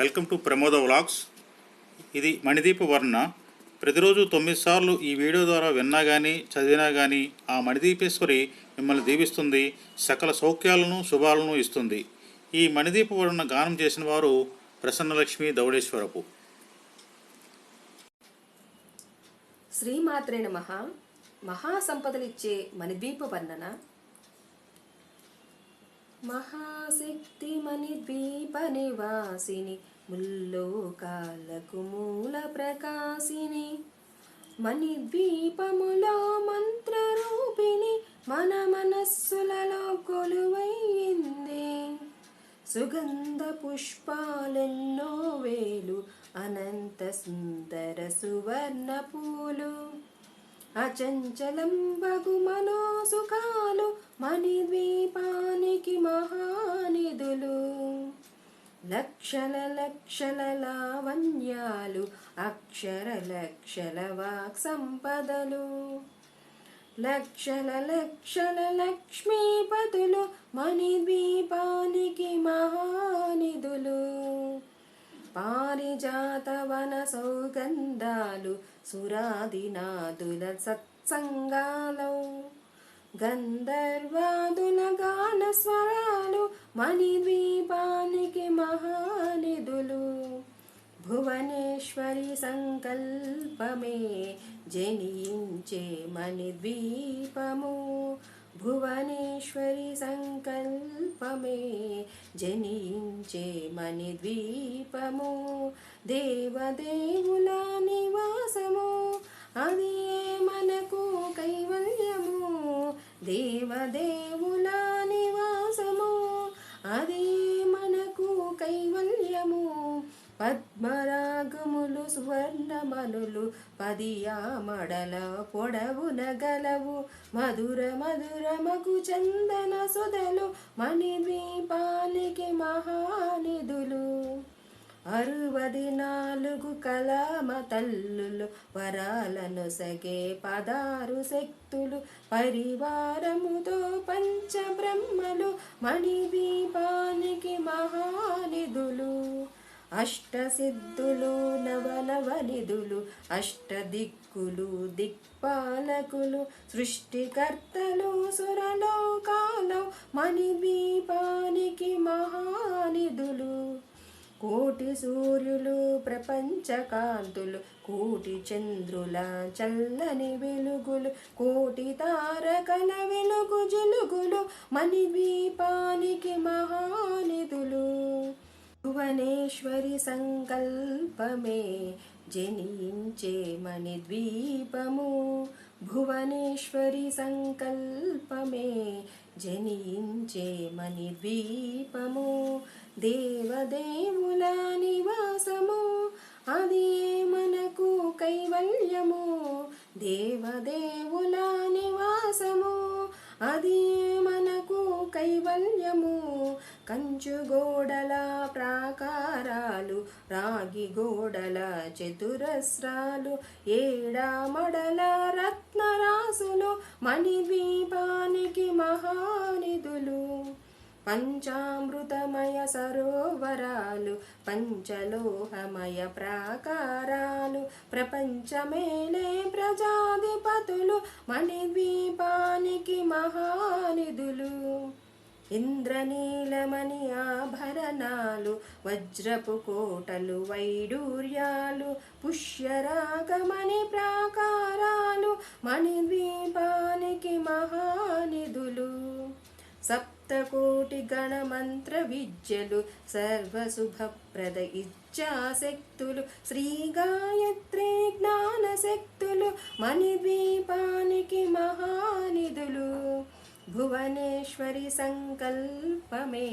Welcome to Pramoda vlogs. ఇది మణిదీప వర్ణ. ప్రతిరోజు 9 సార్లు ఈ వీడియో ద్వారా విన్నా కానీ చదివినా కానీ ఆ మణిదీపేశ్వరి మిమ్మల్ని దీవిస్తుంది, సకల సౌఖ్యాలను శుభాలను ఇస్తుంది. ఈ మణిదీప వర్ణ గానం చేసిన వారు ప్రసన్నలక్ష్మి దౌడేశ్వరపు. శ్రీమాత్రే నమః. మహాసంపదలిచ్చే మణిద్వీప వర్ణన. మహాశక్తి మణిద్వీప నివాసిని, ముల్లోకాలకు మూల ప్రకాశిని, మణిద్వీపములో మంత్రరూపిణి, మన మనస్సులలో కొలువైంది. సుగంధ పుష్పాలెన్నో వేలు, అనంత సుందర సువర్ణ పూలు, అచంచలం బగు మనోసుఖాలు, మణిద్వీపానికి మహానిధులు. లక్షల లక్షల లావణ్యాలు, అక్షర లక్షల వాక్ సంపదలు, లక్షల లక్షల లక్ష్మీపతులు, మణిద్వీపానికి మహానిధులు. పారిజాత వన సౌగంధాలు, సురాదినాదుల సత్సంగాలు, గంధర్వాదుల గాన స్వరాలు, మణిద్వీపానికి మహానిధులు. భువనేశ్వరి సంకల్పమే జనించే మణిద్వీపము, భువనేశ్వరి సంకల్పమే జనించే మణిద్వీపము. దేవదేవుల నివాసము, అది మనకు కైవల్యము. దేవదేవుల నివాసము, అది మనకు కైవల్యము. పద్మరాగములు సువర్ణమనులు, 10 ఆమడల పొడవున గలవు. మధుర మధుర మగు చందన సుధలు, మణిద్వీపానికి మహానిధులు. 64 కళామ తల్లులు, వరాలను సగే 16 శక్తులు, పరివారముతో పంచబ్రహ్మలు, మణిద్వీపానికి మహానిధులు. అష్టసిద్ధులు నవనవనిధులు, అష్టదిక్కులు దిక్పాలకులు, సృష్టికర్తలు సురలోకాలు, మణిద్వీపానికి మహానిధులు. కోటి సూర్యులు ప్రపంచకాంతులు, కోటి చంద్రుల చల్లని వెలుగులు, కోటి తారకల వెలుగు జిలుగులు, మణిద్వీపానికి మహానిధులు. భువనేశ్వరి సంకల్పమే జనించే మణిద్వీపము, భువనేశ్వరి సంకల్పమే జనించే మణిద్వీపము. దేవదేవుల నివాసము, అది మనకు కైవల్యము. దేవదేవుల నివాసము, అది మనకు కైవల్యము. కంచు గోడల ప్రాకారాలు, రాగి గోడల చతురస్రాలు, ఏడామడల రత్నరాసులు, మణిద్వీపానికి మహానిధులు. పంచామృతమయ సరోవరాలు, పంచలోహమయ ప్రాకారాలు, ప్రపంచమేలే ప్రజాధిపతులు, మణిద్వీపానికి మహానిధులు. ఇంద్రనీలమణి ఆభరణాలు, వజ్రపు కోటలు వైడూర్యాలు, పుష్యరాగమణి ప్రాకారాలు, మణిద్వీపానికి మహానిధులు. సప్తకోటి గణమంత్ర విద్యలు, సర్వశుభప్రద ఇచ్ఛాశక్తులు, శ్రీ గాయత్రి జ్ఞానశక్తులు, మణిద్వీపానికి మహానిధులు. భువనేశ్వరి సంకల్పమే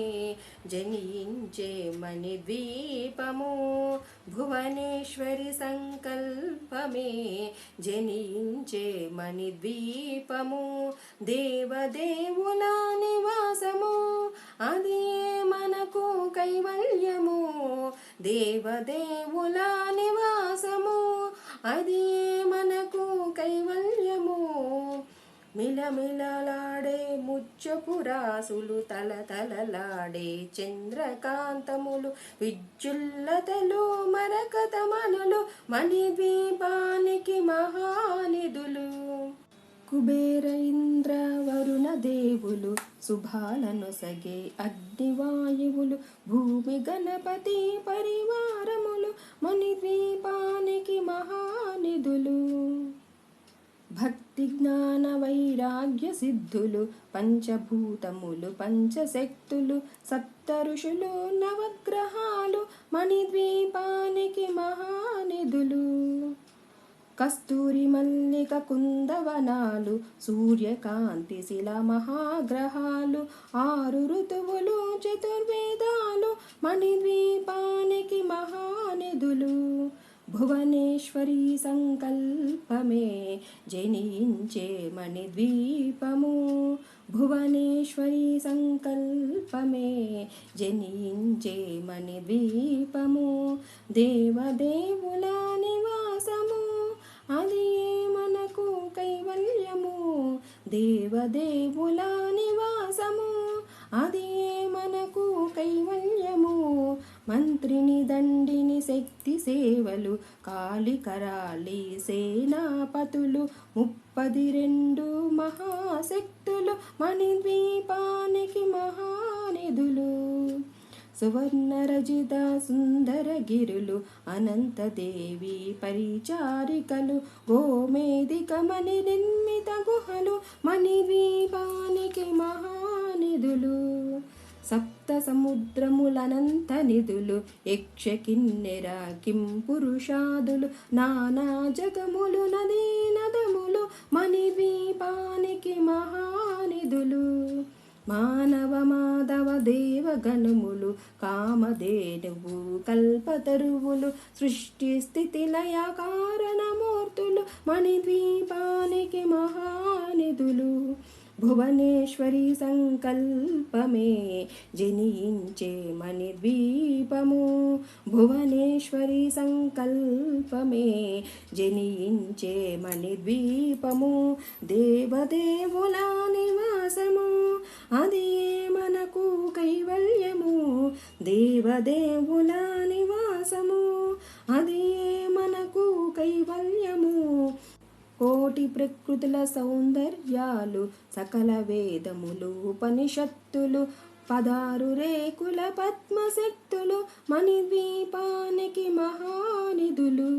జనించే మణిద్వీపము, భువనేశ్వరి సంకల్పమే జనించే మణిద్వీపము. దేవదేవుల నివాసము, అది మనకు కైవల్యము. దేవదేవుల నివాసము, అది మనకు కైవల్యము. మిలమిలలాడే ముత్యపురాసులు తలతలలాడే చంద్రకాంతములు విద్యుల్లతలు మరకతమనులు మణిద్వీపానికి మహానిధులు కుబేర ఇంద్ర వరుణ దేవులు శుభాలను సగే అగ్నివాయువులు భూమి గణపతి పరివారములు మణిద్వీపానికి మహానిధులు భక్తి జ్ఞాన వైరాగ్య సిద్ధులు పంచభూతములు పంచశక్తులు సప్త ఋషులు నవగ్రహాలు మణిద్వీపానికి మహానిధులు కస్తూరి మల్లిక కుందవనాలు సూర్యకాంతి శిల మహాగ్రహాలు 6 ఋతువులు చతుర్వేదాలు మణిద్వీపానికి మహానిధులు భువనేశ్వరి సంకల్పమే జనించే మణిద్వీపము భువనేశ్వరి సంకల్పమే జనించే మణిద్వీపము దేవదేవుల నివాసము అది మనకు కైవల్యము దేవదేవుల నివాసము అది మనకు కైవల్యము మంత్రిని దండిని శక్తి సేవలు కాళికరాళి సేనాపతులు 32 మహాశక్తులు మణిద్వీపానికి మహానిధులు సువర్ణరజిత సుందరగిరులు అనంతదేవి పరిచారికలు గోమేదికమణి నిర్మిత గుహలు మణిద్వీపానికి మహానిధులు సప్త సముద్రములనంత నిధులు యక్ష కిన్నెర కింపురుషాదులు నానా జగములు నదీ నదములు మణిద్వీపానికి మహానిధులు మానవ మాధవ దేవగణములు కామధేనువు కల్పతరువులు సృష్టి స్థితి లయ కారణమూర్తులు మణిద్వీపానికి మహానిధులు భువనేశ్వరి సంకల్పమే జనించే మణిద్వీపము భువనేశ్వరి సంకల్పమే జనించే మణిద్వీపము దేవదేవుల నివాసము అది మనకు కైవల్యము దేవదేవుల నివాసము అది మనకు కైవల్యము కోటి ప్రకృతుల సౌందర్యాలు సకల వేదములు ఉపనిషత్తులు 16 రేకుల పద్మశక్తులు మణిద్వీపానికి మహానిధులు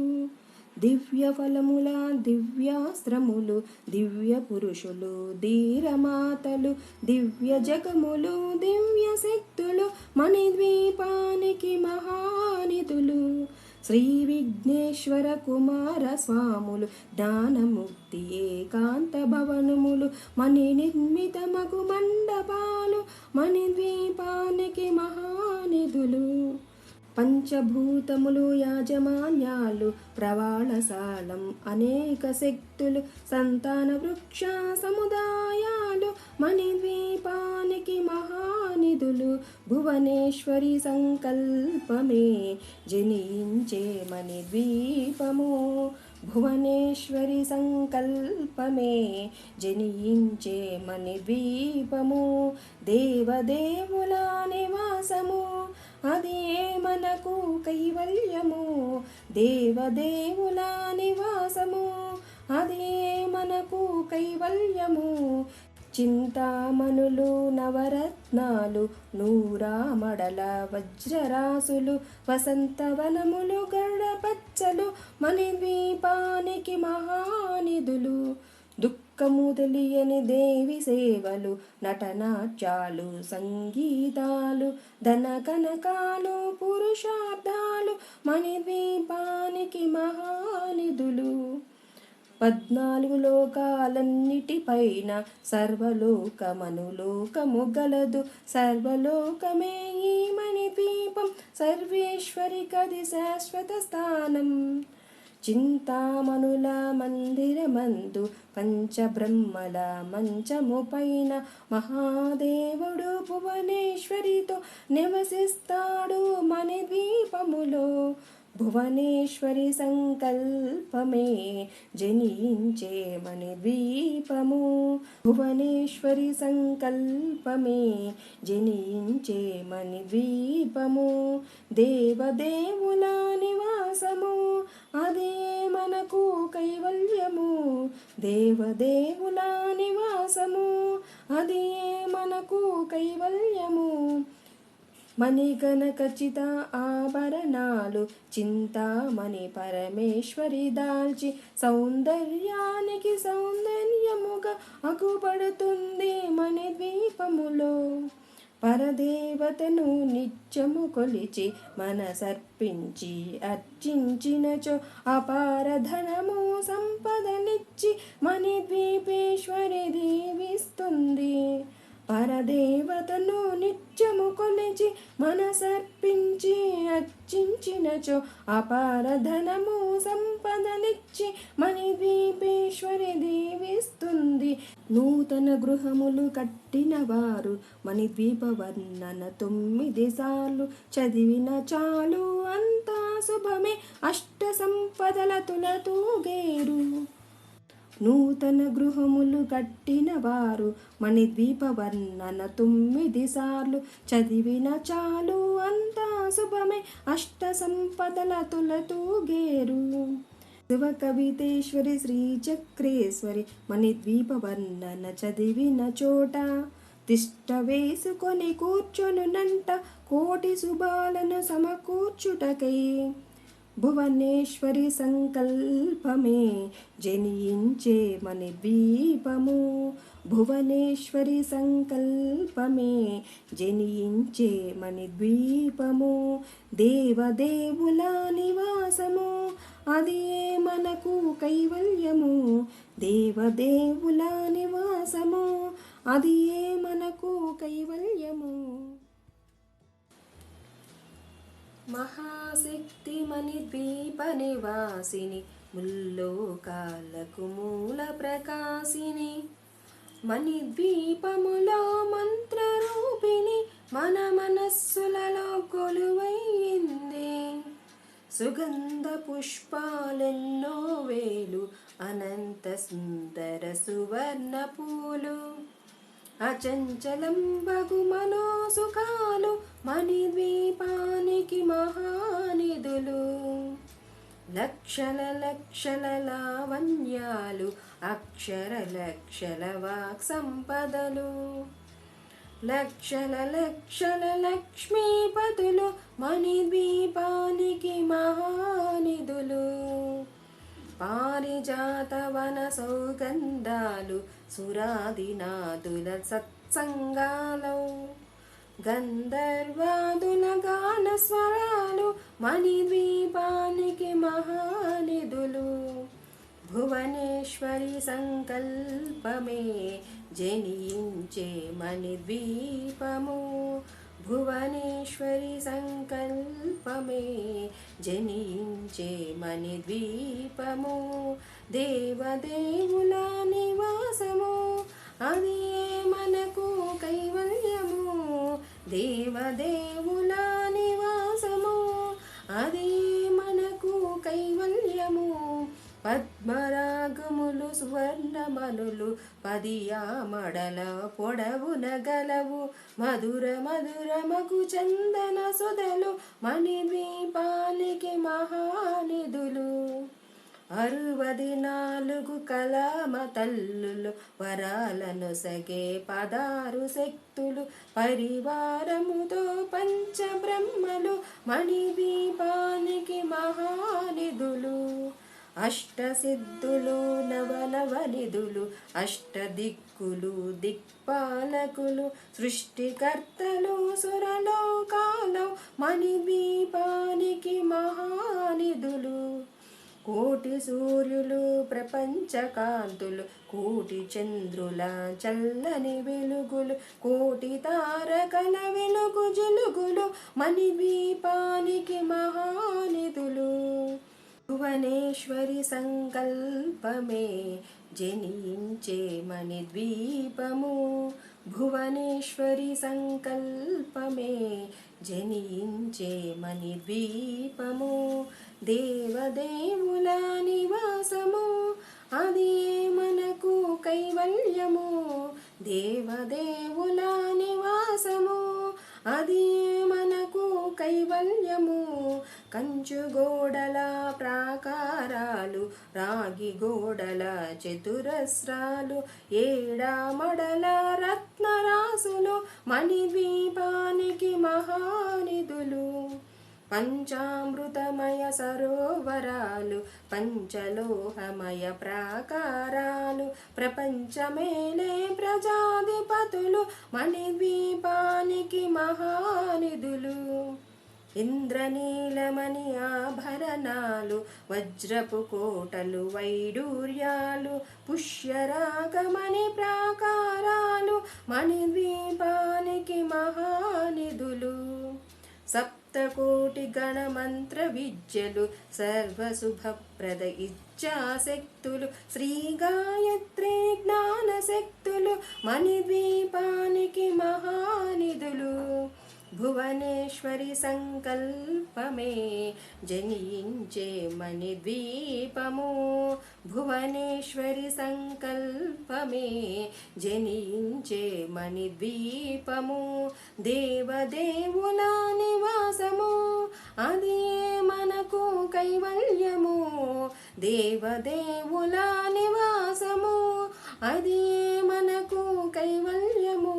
దివ్య ఫలముల దివ్యాస్త్రములు దివ్య పురుషులు ధీరమాతలు దివ్య జగములు దివ్య శక్తులు మణిద్వీపానికి మహానిధులు శ్రీ విఘ్నేశ్వర కుమార స్వాములు జ్ఞానముక్తి ఏకాంత భవనములు మణి నిర్మితమగు మండపాలు మణిద్వీపానికి మహానిధులు పంచభూతములు యాజమాన్యాలు ప్రవాళశాలం అనేక శక్తులు సంతాన వృక్ష సముదాయాలు మణిద్వీపానికి మహానిధులు భువనేశ్వరి సంకల్పమే జనించే మణిద్వీపము భువనేశ్వరి సంకల్పమే జనించే మణిద్వీపము దేవదేవుల నివాసము అది మనకు కైవల్యము దేవదేవుల నివాసము అది మనకు కైవల్యము చింతామణులు నవరత్నాలు నూరామడల వజ్రరాసులు వసంతవనములు గడపచ్చలు మణిద్వీపానికి మహానిధులు దుఃఖము తెలియని దేవి సేవలు నటనాట్యాలు సంగీతాలు ధన కనకాలు పురుషార్థాలు మణిద్వీపానికి మహానిధులు 14 లోకాలన్నిటిపైన సర్వలోకమనులోకము గలదు సర్వలోకమే ఈ మణిద్వీపం సర్వేశ్వరికది శాశ్వత స్థానం చింతామణుల మందిరమందు పంచబ్రహ్మల మంచము పైన మహాదేవుడు భువనేశ్వరితో నివసిస్తాడు మణిద్వీపములో భువనేశ్వరి సంకల్పమే జనించే మణిద్వీపము. భువనేశ్వరి సంకల్పమే జనించే మణిద్వీపము. దేవదేవుల నివాసము అదే మనకు కైవల్యము. దేవదేవుల నివాసము అదే మనకు కైవల్యము. మణిగణకచిత ఆభరణాలు చింతామణి పరమేశ్వరి దాల్చి సౌందర్యానికి సౌందర్యముగా అగుపడుతుంది మణిద్వీపములో. పరదేవతను నిత్యము కొలిచి మనసర్పించి అర్చించినచో అపార ధనము సంపదనిచ్చి మణిద్వీపేశ్వరి దీవిస్తుంది. పరదేవతను నిత్యము కొలిచి మనసర్పించి అర్చించినచో అపార ధనము సంపదనిచ్చి మణిద్వీపేశ్వరి దీవిస్తుంది. నూతన గృహములు కట్టిన వారు మణిద్వీప వర్ణన 9 సార్లు చదివిన చాలు అంతా శుభమే. అష్ట సంపదల తులతూగేరు. నూతన గృహములు కట్టిన వారు మణిద్వీప వర్ణన 9 సార్లు చదివిన చాలు అంతా శుభమే. అష్ట సంపదల తులతూగేరు. శివ కవితేశ్వరి శ్రీ చక్రేశ్వరి మణిద్వీప వర్ణన చదివిన చోట తిష్ట వేసుకొని కూర్చొనునంట కోటి శుభాలను సమకూర్చుటకై. భువనేశ్వరి సంకల్పమే జనించే మణిద్వీపము. భువనేశ్వరి సంకల్పమే జనించే మణిద్వీపము. దేవదేవుల నివాసము అది మనకు కైవల్యము. దేవదేవుల నివాసము అది మనకు కైవల్యము. మహాశక్తి మణిద్వీప నివాసిని ముల్లోకాలకు మూల ప్రకాశిని. మణిద్వీపములో మంత్రరూపిణి మన మనస్సులలో కొలువైంది. సుగంధ పుష్పాలెన్నో వేలు అనంత సుందర సువర్ణ పూలు. అచంచలం బగు మనోసుఖాలు మణిద్వీపానికి మహానిధులు. లక్షల లక్షల లావణ్యాలు అక్షర లక్షల వాక్ సంపదలు. లక్షల లక్షల లక్ష్మీపతులు మణిద్వీపానికి మహానిధులు. పారిజాత వన సౌగంధాలు సురాదినాదుల సత్సంగాలు. గంధర్వాదుల గాన స్వరాలు మణిద్వీపానికి మహానిధులు. భువనేశ్వరి సంకల్పమే జనించే మణిద్వీపము. భువనేశ్వరి సంకల్పమే జనించే మణిద్వీపము. దేవదేవుల నివాసము అది మనకు కైవల్యము. దేవదేవుల నివాసము అది మనకు కైవల్యము. పద్మరాగములు సువర్ణమనులు 10 ఆమడల పొడవున గలవు. మధుర మధురమగు చందన సుధలు మణిద్వీపానికి మహానిధులు. 64 కళామ తల్లులు వరాలను సగే 16 శక్తులు పరివారముతో పంచబ్రహ్మలు మణిద్వీపానికి మహానిధులు. అష్టసిద్ధులు నవనవనిధులు అష్టదిక్కులు దిక్పాలకులు సృష్టికర్తలు సురలోకాలు మణిద్వీపానికి మహానిధులు. కోటి సూర్యులు ప్రపంచ కాంతులు కోటి చంద్రుల చల్లని వెలుగులు కోటి తారకల వెలుగు జిలుగులు మణిద్వీపానికి మహానిధులు. భువనేశ్వరి సంకల్పమే జనించే మణిద్వీపము. భువనేశ్వరి సంకల్పమే జనించే మణిద్వీపము, దేవదేవుల నివాసము, అది మనకు కైవల్యము. దేవదేవుల నివాసము, అది మనకు కైవల్యము. కంచు గోడల ప్రాకారాలు, రాగి గోడల చతురస్రాలు, ఏడామడల రత్నరాసులు, మణిద్వీపానికి మహానిధులు. పంచామృతమయ సరోవరాలు, పంచలోహమయ ప్రాకారాలు, ప్రపంచమేలే ప్రజాధిపతులు, మణిద్వీపానికి మహానిధులు. ఇంద్రనీలమణి ఆభరణాలు, వజ్రపు కోటలు, వైడూర్యాలు, పుష్యరాగమణి ప్రాకారాలు, మణిద్వీపానికి మహానిధులు. సప్తకోటి గణమంత్ర విద్యలు, సర్వశుభప్రద ఇచ్ఛాశక్తులు, శ్రీ గాయత్రి జ్ఞానశక్తులు, మణిద్వీపానికి మహానిధులు. భువనేశ్వరి సంకల్పమే జనించే మణిద్వీపము, భువనేశ్వరి సంకల్పమే జనించే మణిద్వీపము, దేవదేవుల నివాసము, అది మనకు కైవల్యము. దేవదేవుల నివాసము, అది మనకు కైవల్యము.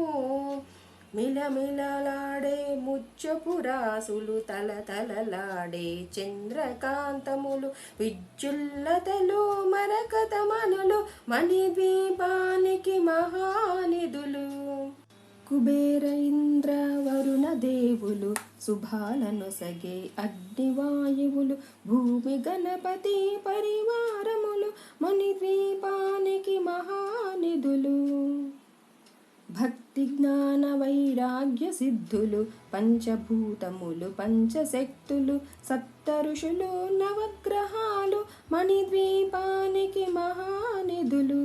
మిలమిలలాడే ముత్యపురాసులు, తలతలలాడే చంద్రకాంతములు, విద్యుల్లతలు, మరకతమనులు, మణిద్వీపానికి మహానిధులు. కుబేర ఇంద్ర వరుణ దేవులు, శుభాలను సగే అగ్నివాయువులు, భూమి గణపతి పరివారములు, మణిద్వీపానికి మహానిధులు. భక్తి జ్ఞాన వైరాగ్య సిద్ధులు, పంచభూతములు, పంచశక్తులు, సప్త ఋషులు, నవగ్రహాలు, మణిద్వీపానికి మహానిధులు.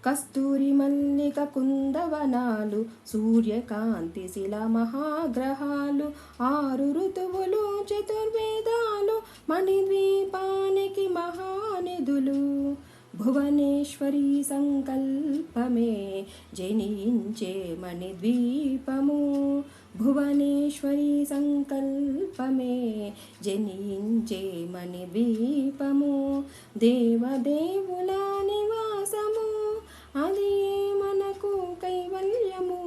కస్తూరి మల్లిక కుందవనాలు, సూర్యకాంతి శిల మహాగ్రహాలు, 6 ఋతువులు, చతుర్వేదాలు, మణిద్వీపానికి మహానిధులు. భువనేశ్వరి సంకల్పమే జనించే మణిద్వీపము, భువనేశ్వరి సంకల్పమే జనించే మణిద్వీపము, దేవదేవుల నివాసము, అది మనకు కైవల్యము.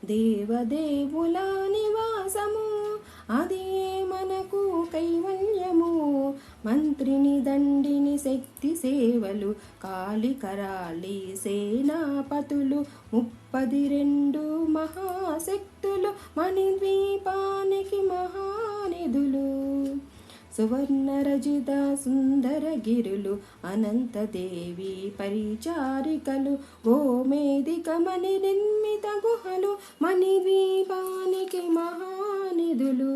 దేవదేవుల నివాసము, అది మనకు కైవల్యము. మంత్రిని దండిని శక్తి సేవలు, కాళికరాళి సేనాపతులు, 32 మహాశక్తులు, మణిద్వీపానికి మహానిధులు. సువర్ణరజిత సుందరగిరులు, అనంతదేవి పరిచారికలు, గోమేధికమణి నిర్మిత గుహలు, మణిద్వీపానికి మహానిధులు.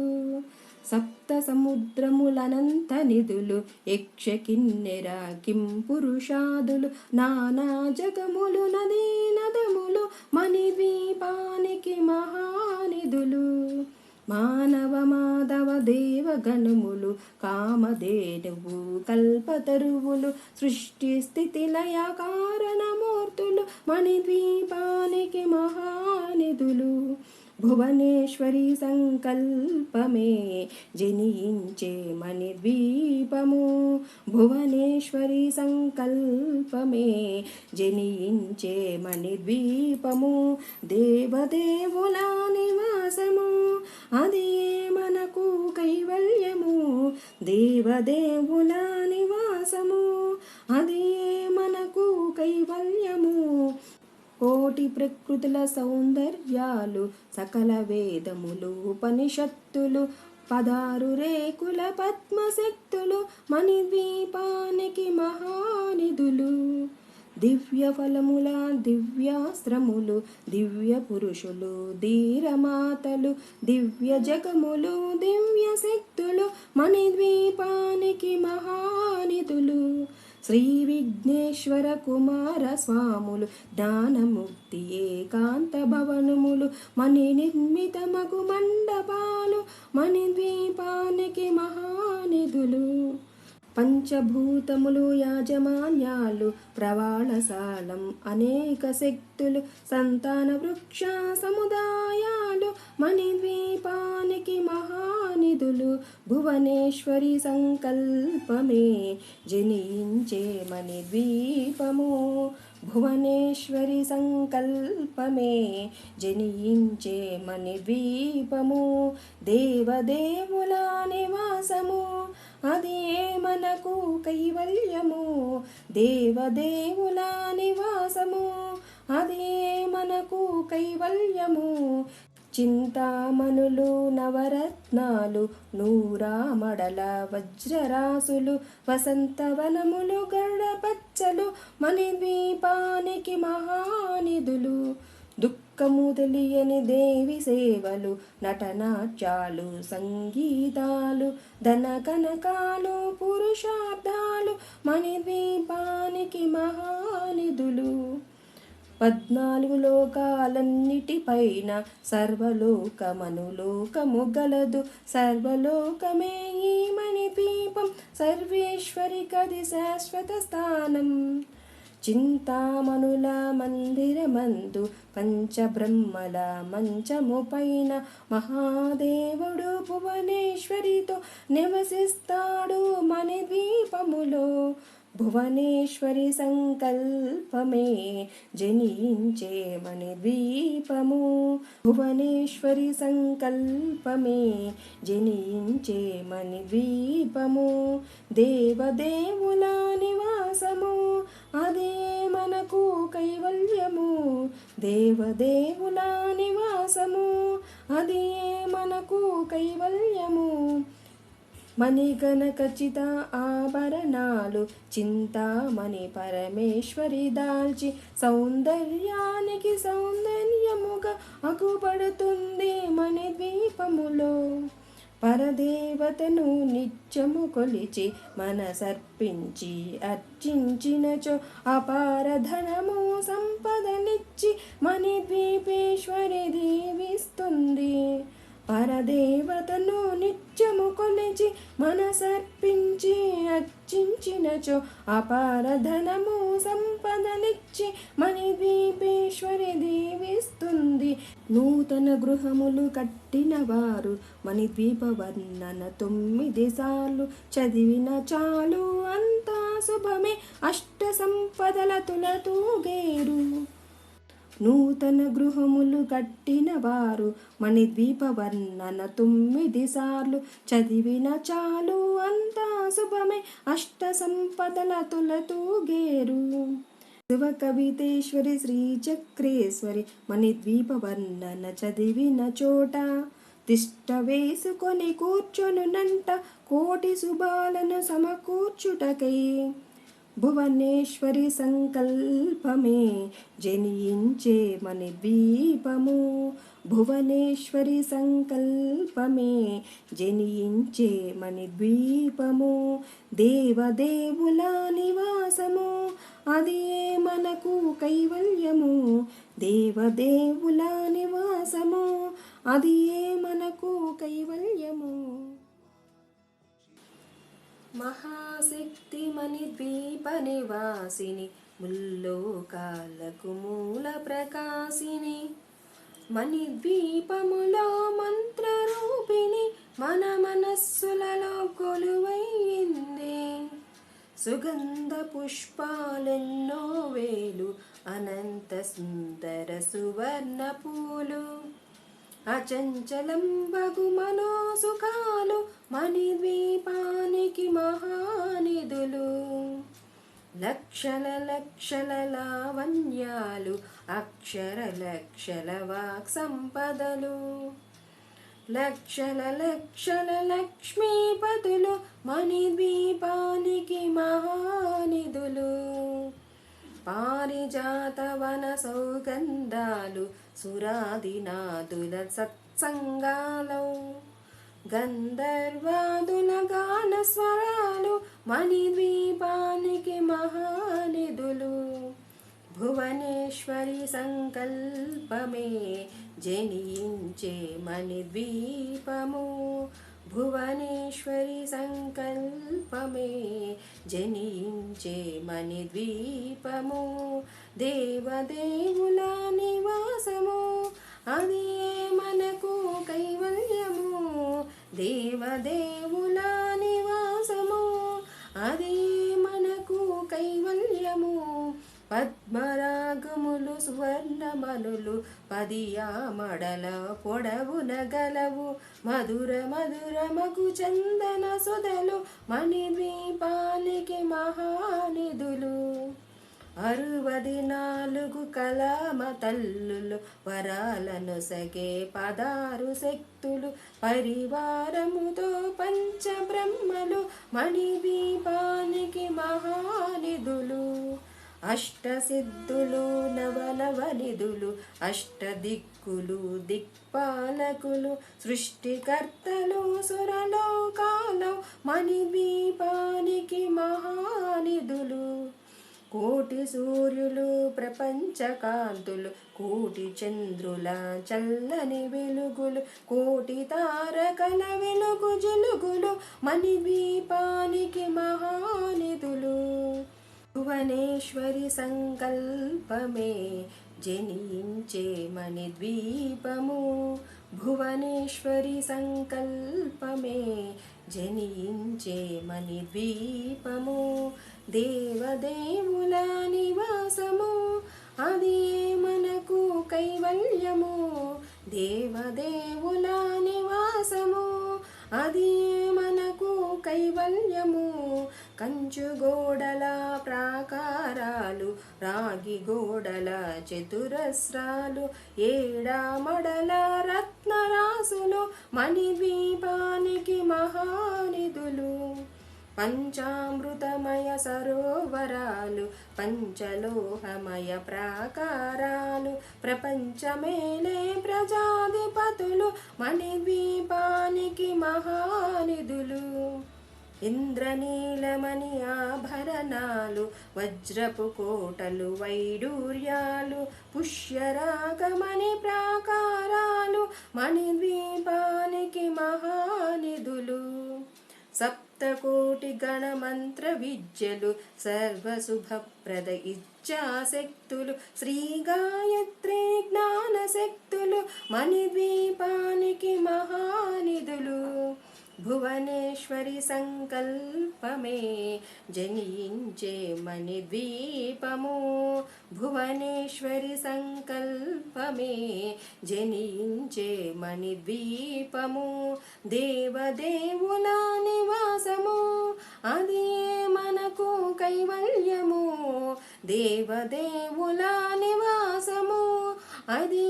సప్త సముద్రములనంత నిధులు, యక్ష కిన్నెర కింపురుషాదులు, నానా జగములు, నదీ నదములు, మణిద్వీపానికి మహానిధులు. మానవ మాధవ దేవగణములు, కామధేనువు, కల్పతరువులు, సృష్టి స్థితి లయ కారణమూర్తులు, మణిద్వీపానికి మహానిధులు. భువనేశ్వరి సంకల్పమే జనించే మణిద్వీపము, భువనేశ్వరి సంకల్పమే జనించే మణిద్వీపము, దేవదేవుల నివాసము, అది మనకు కైవల్యము. దేవదేవుల నివాసము, అది మనకు కైవల్యము. కోటి ప్రకృతుల సౌందర్యాలు, సకల వేదములు, ఉపనిషత్తులు, 16 రేకుల పద్మశక్తులు, మణిద్వీపానికి మహానిధులు. దివ్య ఫలముల దివ్యాస్త్రములు, దివ్య పురుషులు, ధీరమాతలు, దివ్య జగములు, దివ్య శక్తులు, మణిద్వీపానికి మహానిధులు. శ్రీ విఘ్నేశ్వర కుమార స్వాములు జ్ఞానముక్తి ఏకాంత భవనములు మణి నిర్మితమగు మండపాలు మణిద్వీపానికి మహానిధులు పంచభూతములు యాజమాన్యాలు ప్రవాళశాలం అనేక శక్తులు సంతాన వృక్ష సముదాయాలు మణిద్వీపానికి మహానిధులు భువనేశ్వరి సంకల్పమే జనించే మణిద్వీపము భువనేశ్వరి సంకల్పమే జనించే మణిద్వీపము దేవదేవుల నివాసము అది మనకు కైవల్యము దేవదేవుల నివాసము అది మనకు కైవల్యము చింతామణులు నవరత్నాలు నూరామడల వజ్రరాసులు వసంతవనములు గడపచ్చలు మణిద్వీపానికి మహానిధులు దుఃఖము తెలియని దేవి సేవలు నటనాట్యాలు సంగీతాలు ధన కనకాలు పురుషార్థాలు మణిద్వీపానికి మహానిధులు 14 లోకాలన్నిటిపైన సర్వలోకమనులోకము గలదు సర్వలోకమే ఈ మణిద్వీపం సర్వేశ్వరికది శాశ్వత స్థానం చింతామణుల మందిరమందు పంచబ్రహ్మల మంచము పైన మహాదేవుడు భువనేశ్వరితో నివసిస్తాడు మణిద్వీపములో భువనేశ్వరి సంకల్పమే జనించే మణిద్వీపము భువనేశ్వరి సంకల్పమే జనించే మణిద్వీపము దేవదేవుల నివాసము అదే మనకు కైవల్యము దేవదేవుల నివాసము అదే మనకు కైవల్యము మణిగణకచిత ఆభరణాలు చింతామణి పరమేశ్వరి దాల్చి సౌందర్యానికి సౌందర్యముగా అగుపడుతుంది మణిద్వీపములో పరదేవతను నిత్యము కొలిచి మనసర్పించి అర్చించినచో అపార ధనము సంపదనిచ్చి మణిద్వీపేశ్వరి దీవిస్తుంది పరదేవతను నిత్యము కొలిచి మనసర్పించి అర్చించినచో అపార ధనము సంపదనిచ్చి మణిద్వీపేశ్వరి దీవిస్తుంది నూతన గృహములు కట్టిన వారు మణిద్వీప వర్ణన 9 సార్లు చదివిన చాలు అంతా శుభమే అష్ట సంపదల తులతూగేరు నూతన గృహములు కట్టిన వారు మణిద్వీప వర్ణన 9 సార్లు చదివిన చాలు అంతా శుభమే అష్ట సంపదల తులతూగేరు శివ కవితేశ్వరి శ్రీచక్రేశ్వరి మణిద్వీప వర్ణన చదివిన చోట తిష్ట వేసుకొని కూర్చొనునంట కోటి శుభాలను సమకూర్చుటకై భువనేశ్వరి సంకల్పమే జనించే మణిద్వీపము భువనేశ్వరి సంకల్పమే జనించే మణిద్వీపము దేవదేవుల నివాసము అది మనకు కైవల్యము దేవదేవుల నివాసము అది మనకు కైవల్యము మహాశక్తి మణిద్వీప నివాసిని ముల్లోకాలకు మూల ప్రకాశిని మణిద్వీపములో మంత్రరూపిణి మన మనస్సులలో కొలువైంది సుగంధ పుష్పాలెన్నో వేలు అనంత సుందర సువర్ణ పూలు అచంచలం బగు మనోసుఖాలు మణిద్వీపానికి మహానిధులు లక్షల లక్షల లావణ్యాలు అక్షర లక్షల వాక్ సంపదలు లక్షల లక్షల లక్ష్మీపతులు మణిద్వీపానికి మహానిధులు పారిజాత వన సౌగంధాలు సురాదినాదుల సత్సంగాలు గంధర్వాదుల గాన స్వరాలు మణిద్వీపానికి మహానిధులు. భువనేశ్వరి సంకల్పమే జనించే మణిద్వీపము. భువనేశ్వరి సంకల్పమే జనించే మణిద్వీపము. దేవదేవుల నివాసము అది మనకు కైవల్యము. దేవదేవుల నివాసము అది మనకు కైవల్యము. పద్మరాగములు సువర్ణమనులు పదియామడల పొడవున గలవు. మధుర మధురమగు చందన సుధలు మణిద్వీపానికి మహానిధులు. 64 కళామ తల్లులు వరాలను సగే 16 శక్తులు పరివారముతో పంచబ్రహ్మలు మణిద్వీపానికి మహానిధులు. అష్టసిద్ధులు నవనవనిధులు అష్టదిక్కులు దిక్పాలకులు సృష్టికర్తలు సురలోకాలు మణిద్వీపానికి మహానిధులు. కోటి సూర్యులు ప్రపంచకాంతులు కోటి చంద్రుల చల్లని వెలుగులు కోటి తారకల వెలుగు జలుగులు మణిద్వీపానికి మహానిధులు. భువనేశ్వరి సంకల్పమే జనించే మణిద్వీపము. భువనేశ్వరి సంకల్పమే జనించే మణిద్వీపము. దేవదేవుల నివాసము అది మనకు కైవల్యము. దేవదేవుల నివాసము అది మనకు కైవల్యము. కంచు గోడల ప్రాకారాలు రాగి గోడల చతురస్రాలు ఏడామడల రత్నరాసులు మణిద్వీపానికి మహానిధులు. పంచామృతమయ సరోవరాలు పంచలోహమయ ప్రాకారాలు ప్రపంచమేలే ప్రజాధిపతులు మణిద్వీపానికి మహానిధులు. ఇంద్రనీలమణి ఆభరణాలు వజ్రపు కోటలు వైడూర్యాలు పుష్యరాగమణి ప్రాకారాలు మణిద్వీపానికి మహానిధులు. సప్తకోటి గణమంత్ర విద్యలు సర్వశుభప్రద ఇచ్ఛాశక్తులు శ్రీ గాయత్రి జ్ఞానశక్తులు మణిద్వీపానికి మహానిధులు. భువనేశ్వరి సంకల్పమే జనించే మణిద్వీపము. భువనేశ్వరి సంకల్పమే జనించే మణిద్వీపము. దేవదేవుల నివాసము అది మనకు కైవల్యము. దేవదేవుల నివాసము అది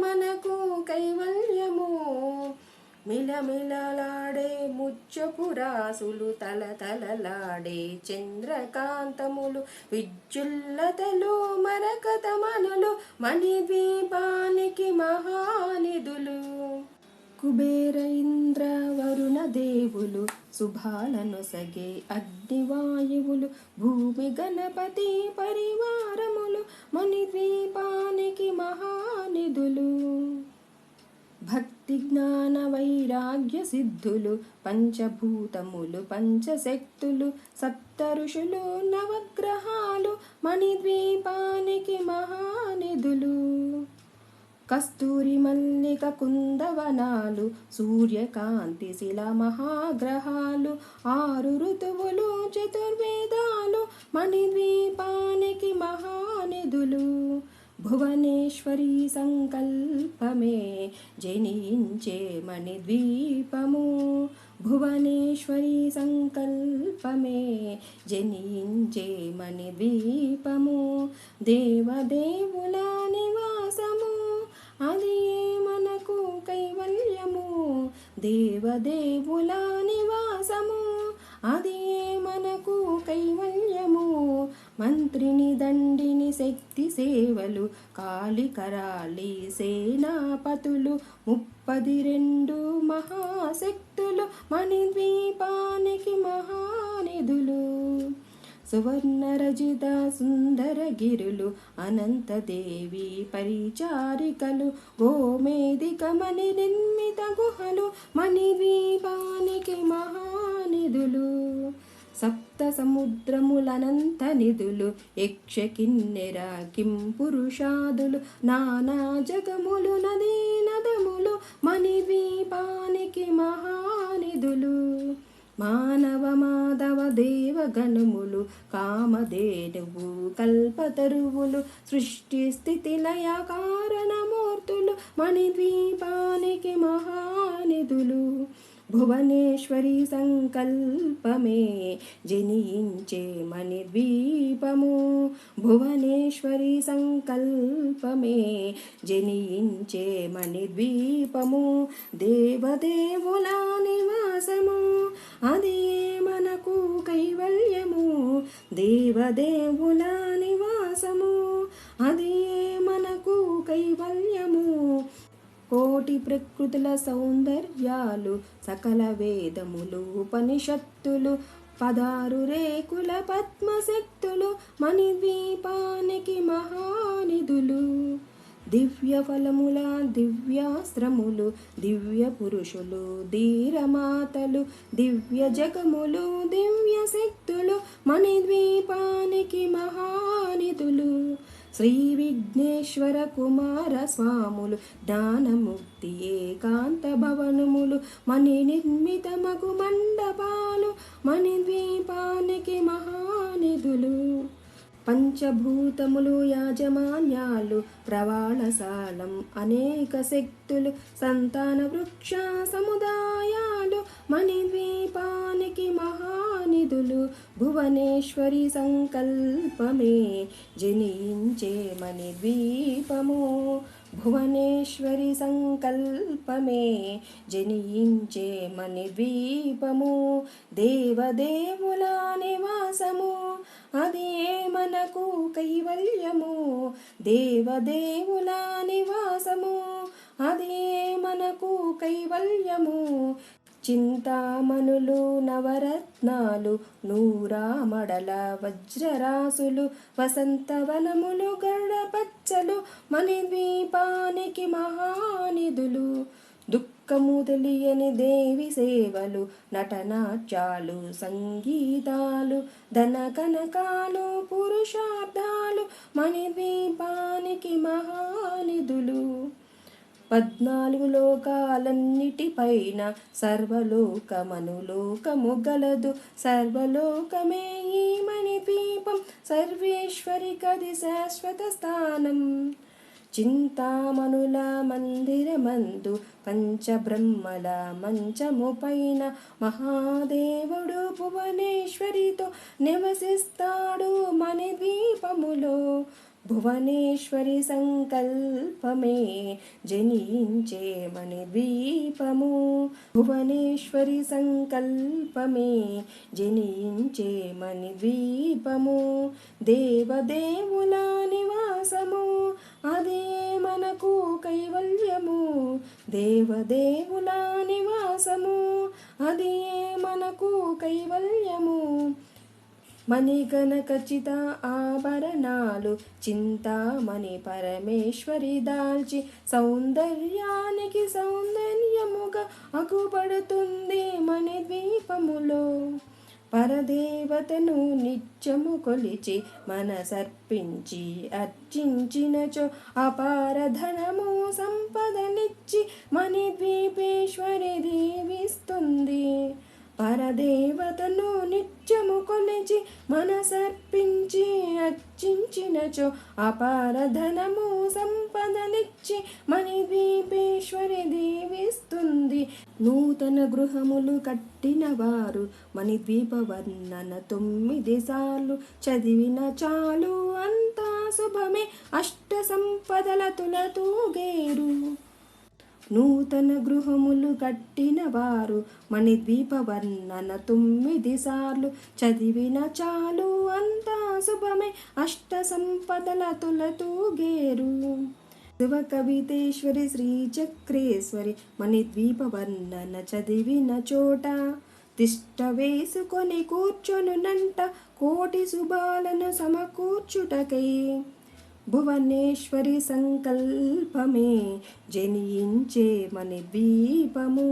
మనకు కైవల్యము. మిలమిలలాడే ముత్యపురాసులు తలతలలాడే చంద్రకాంతములు విద్యుల్లతలు మరకతమనులు మణిద్వీపానికి మహానిధులు. కుబేర ఇంద్ర వరుణ దేవులు శుభాలను సగే అగ్నివాయువులు భూమి గణపతి పరివారములు మణిద్వీపానికి మహానిధులు. భక్తి జ్ఞాన వైరాగ్య సిద్ధులు పంచభూతములు పంచశక్తులు సప్త ఋషులు నవగ్రహాలు మణిద్వీపానికి మహానిధులు. కస్తూరి మల్లిక కుందవనాలు సూర్యకాంతి శిల మహాగ్రహాలు 6 ఋతువులు చతుర్వేదాలు మణిద్వీపానికి మహానిధులు. భువనేశ్వరి సంకల్పమే జనించే మణిద్వీపము. భువనేశ్వరి సంకల్పమే జనించే మణిద్వీపము. దేవదేవుల నివాసము అది మనకు కైవల్యము. దేవదేవుల నివాసము అది మనకు కైవల్యము. మంత్రిని దండిని శక్తి సేవలు కాళికరాళి సేనాపతులు 32 మహాశక్తులు మణిద్వీపానికి మహానిధులు సువర్ణరజిత సుందరగిరులు అనంతదేవి పరిచారికలు గోమేదికమణి నిర్మిత గుహలు మణిద్వీపానికి మహానిధులు సప్త సముద్రములనంత నిధులు యక్ష కిన్నెర కింపురుషాదులు నానా జగములు నదీ నదములు మణిద్వీపానికి మహానిధులు మానవ మాధవ దేవగణములు కామధేనువు కల్పతరువులు సృష్టి స్థితి లయ కారణమూర్తులు మణిద్వీపానికి మహానిధులు భువనేశ్వరి సంకల్పమే జనించే మణిద్వీపము భువనేశ్వరి సంకల్పమే జనించే మణిద్వీపము దేవదేవుల నివాసము అది మనకు కైవల్యము దేవదేవుల నివాసము అది మనకు కైవల్యము కోటి ప్రకృతుల సౌందర్యాలు సకల వేదములు ఉపనిషత్తులు 16 రేకుల పద్మశక్తులు మణిద్వీపానికి మహానిధులు దివ్య ఫలముల దివ్యాస్త్రములు దివ్య పురుషులు ధీరమాతలు దివ్య జగములు దివ్య శక్తులు మణిద్వీపానికి మహానిధులు శ్రీ విఘ్నేశ్వర కుమార స్వాములు జ్ఞానముక్తి ఏకాంత భవనములు మణి నిర్మితమగు మండపాలు మణిద్వీపానికి మహానిధులు పంచభూతములు యాజమాన్యాలు ప్రవాళశాలం అనేక శక్తులు సంతాన వృక్ష సముదాయాలు మణిద్వీపానికి మహానిధులు భువనేశ్వరి సంకల్పమే జనించే మణిద్వీపము భువనేశ్వరి సంకల్పమే జనించే మణిద్వీపము దేవదేవుల నివాసము అది మనకు కైవల్యము దేవదేవుల నివాసము అది మనకు కైవల్యము చింతామణులు నవరత్నాలు నూరామడల వజ్రరాసులు వసంతవనములు గరుడపచ్చలు మణిద్వీపానికి మహానిధులు దుఃఖము తెలియని దేవి సేవలు నటనాట్యాలు సంగీతాలు ధన కనకాలు పురుషార్థాలు మణిద్వీపానికి మహానిధులు 14 లోకాలన్నిటిపైన సర్వలోకమనులోకము గలదు సర్వలోకమే ఈ మణిద్వీపం సర్వేశ్వరి కది శాశ్వత స్థానం చింతామణుల మందిరమందు పంచబ్రహ్మల మంచము పైన మహాదేవుడు భువనేశ్వరితో నివసిస్తాడు మణిద్వీపములో భువనేశ్వరి సంకల్పమే జనించే మణిద్వీపము భువనేశ్వరి సంకల్పమే జనించే మణిద్వీపము దేవదేవుల నివాసము అదే మనకు కైవల్యము దేవదేవుల నివాసము అదే మనకు కైవల్యము మణిగణకచిత ఆభరణాలు చింతామణి పరమేశ్వరి దాల్చి సౌందర్యానికి సౌందర్యముగా అగుపడుతుంది మణిద్వీపములో పరదేవతను నిత్యము కొలిచి మనసర్పించి అర్చించినచో అపార ధనము సంపదనిచ్చి మణిద్వీపేశ్వరి దీవిస్తుంది పరదేవతను నిత్యము కొలిచి మనసర్పించి అర్చించినచో అపార ధనము సంపదనిచ్చి మణిద్వీపేశ్వరి దీవిస్తుంది నూతన గృహములు కట్టిన వారు మణిద్వీప వర్ణన 9 సార్లు చదివిన చాలు అంతా శుభమే అష్ట సంపదల తులతూగేరు నూతన గృహములు కట్టిన వారు మణిద్వీప వర్ణన 9 సార్లు చదివిన చాలు అంతా శుభమే అష్ట సంపదల తులతూగేరు. శివ కవితేశ్వరి శ్రీ చక్రేశ్వరి మణిద్వీప వర్ణన చదివిన చోట తిష్ట వేసుకొని కూర్చొనునంట కోటి శుభాలను సమకూర్చుటకై. భువనేశ్వరి సంకల్పమే జనించే మణిద్వీపము.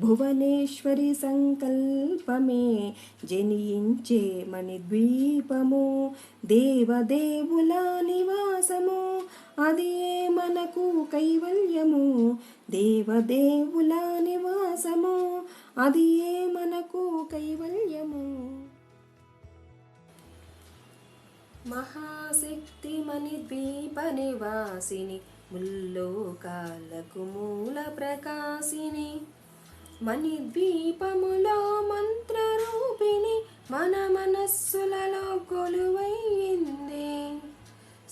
భువనేశ్వరి సంకల్పమే జనించే మణిద్వీపము. దేవదేవుల నివాసము అది మనకు కైవల్యము. దేవదేవుల నివాసము అది మనకు కైవల్యము. మహాశక్తి మణిద్వీప నివాసిని ముల్లోకాలకు మూల ప్రకాశిని. మణిద్వీపములో మంత్రరూపిణి మన మనస్సులలో కొలువైంది.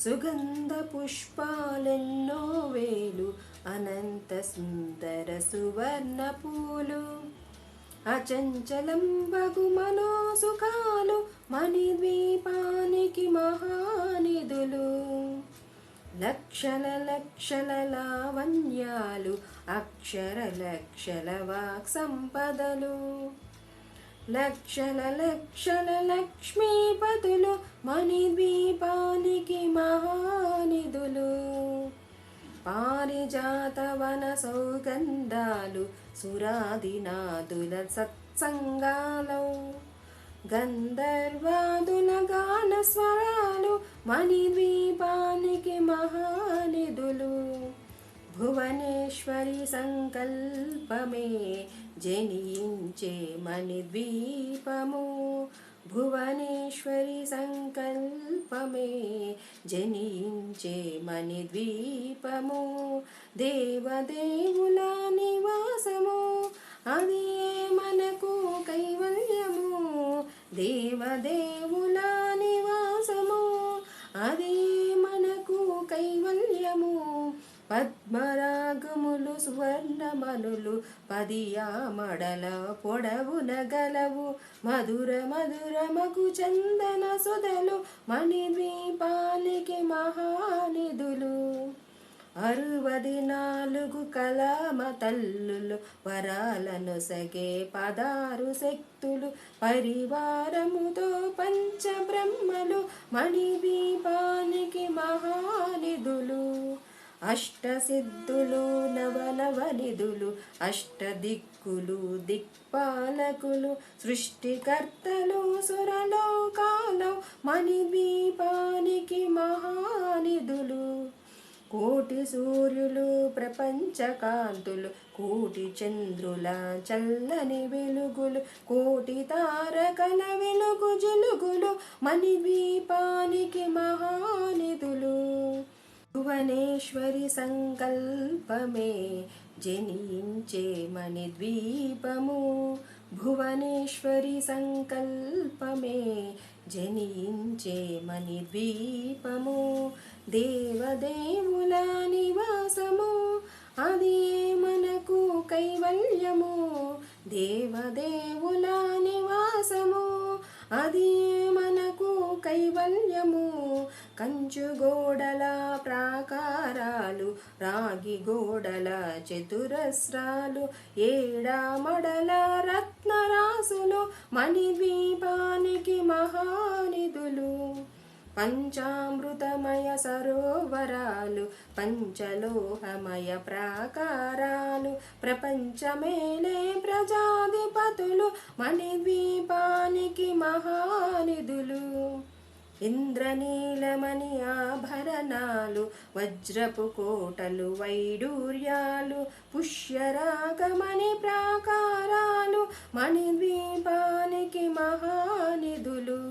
సుగంధ పుష్పాలెన్నో వేలు అనంత సుందర సువర్ణ పూలు. అచంచలం బగు మనోసుఖాలు మణిద్వీపానికి మహానిధులు. లక్షల లక్షల లావణ్యాలు అక్షర లక్షల వాక్ సంపదలు. లక్షల లక్షల లక్ష్మీపతులు మణిద్వీపానికి మహానిధులు. పారిజాత వన సౌగంధాలు సురాదినాదుల సత్సంగాలు. గంధర్వాదుల గాన స్వరాలు మణిద్వీపానికి మహానిధులు. భువనేశ్వరి సంకల్పమే జనించే మణిద్వీపము. భువనేశ్వరి సంకల్పమే జనించే మణిద్వీపము. దేవదేవుల నివాసము అది మనకు కైవల్యము. దేవదేవుల నివాసము అది మనకు కైవల్యము. పద్మరాగములు సువర్ణమనులు 10 ఆమడల పొడవున గలవు. మధుర మధురమగు చందన సుధలు మణిద్వీపానికి మహానిధులు. 64 కళామ తల్లులు వరాలను సగే 16 శక్తులు. పరివారముతో పంచబ్రహ్మలు మణిద్వీపానికి మహానిధులు. అష్టసిద్ధులు నవనవనిధులు అష్టదిక్కులు దిక్పాలకులు. సృష్టికర్తలు సురలోకాలు మణిద్వీపానికి మహానిధులు. కోటి సూర్యులు ప్రపంచకాంతులు కోటి చంద్రుల చల్లని వెలుగులు. కోటి తారకల వెలుగు జిలుగులు మణిద్వీపానికి మహానిధులు. భువనేశ్వరి సంకల్పమే జనించే మణిద్వీపము. భువనేశ్వరి సంకల్పమే జనించే మణిద్వీపము. దేవదేవుల నివాసము అది మనకు కైవల్యము. దేవదేవుల నివాసము అది మనకు కైవల్యము. కంచు గోడల ప్రాకారాలు రాగి గోడల చతురస్రాలు. ఏడామడల రత్నరాసులు మణిద్వీపానికి మహానిధులు. పంచామృతమయ సరోవరాలు పంచలోహమయ ప్రాకారాలు. ప్రపంచమేలే ప్రజాధిపతులు మణిద్వీపానికి మహానిధులు. ఇంద్రనీలమణి ఆభరణాలు వజ్రపు కోటలు వైడూర్యాలు. పుష్యరాగమణి ప్రాకారాలు మణిద్వీపానికి మహానిధులు.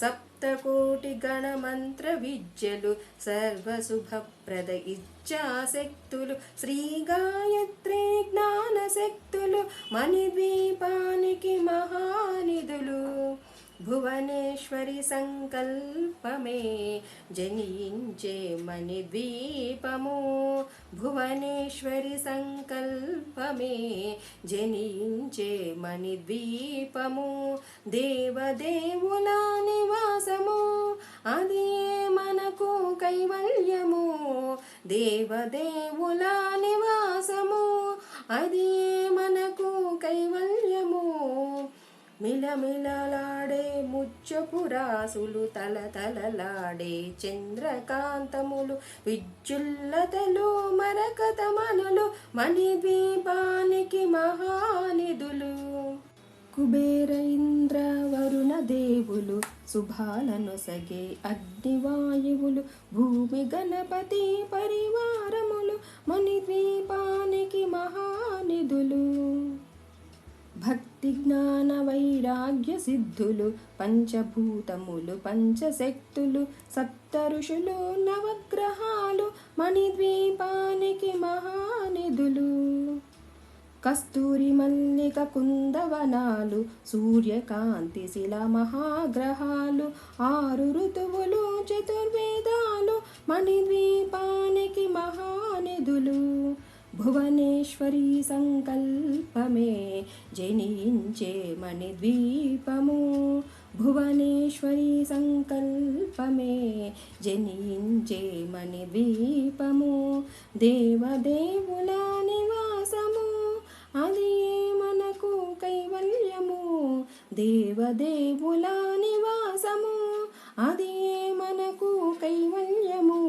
సప్తకోటి గణమంత్ర విద్యలు సర్వశుభప్రద ఇచ్ఛాశక్తులు. శ్రీ గాయత్రి జ్ఞానశక్తులు మణిద్వీపానికి మహానిధులు. భువనేశ్వరి సంకల్పమే జనించే మణిద్వీపము. భువనేశ్వరి సంకల్పమే జనించే మణిద్వీపము. దేవదేవుల నివాసము అది మనకు కైవల్యము. దేవదేవుల నివాసము అది మనకు కైవల్యము. మిలమిలలాడే ముత్యపురాసులు తలతలలాడే చంద్రకాంతములు విద్యుల్లతలు మరకతమనులు మణిద్వీపానికి మహానిధులు. కుబేర ఇంద్ర వరుణ దేవులు శుభాలను సగే అగ్నివాయువులు భూమి గణపతి పరివారములు మణిద్వీపానికి మహానిధులు. భక్తి జ్ఞాన వైరాగ్య సిద్ధులు పంచభూతములు పంచశక్తులు సప్త ఋషులు నవగ్రహాలు మణిద్వీపానికి మహానిధులు. కస్తూరి మల్లిక కుందవనాలు సూర్యకాంతి శిల మహాగ్రహాలు 6 ఋతువులు చతుర్వేదాలు మణిద్వీపానికి మహానిధులు. భువనేశ్వరి సంకల్పమే జనించే మణిద్వీపము. భువనేశ్వరి సంకల్పమే జనించే మణిద్వీపము. దేవదేవుల నివాసము అది మనకు కైవల్యము. దేవదేవుల నివాసము అది మనకు కైవల్యము.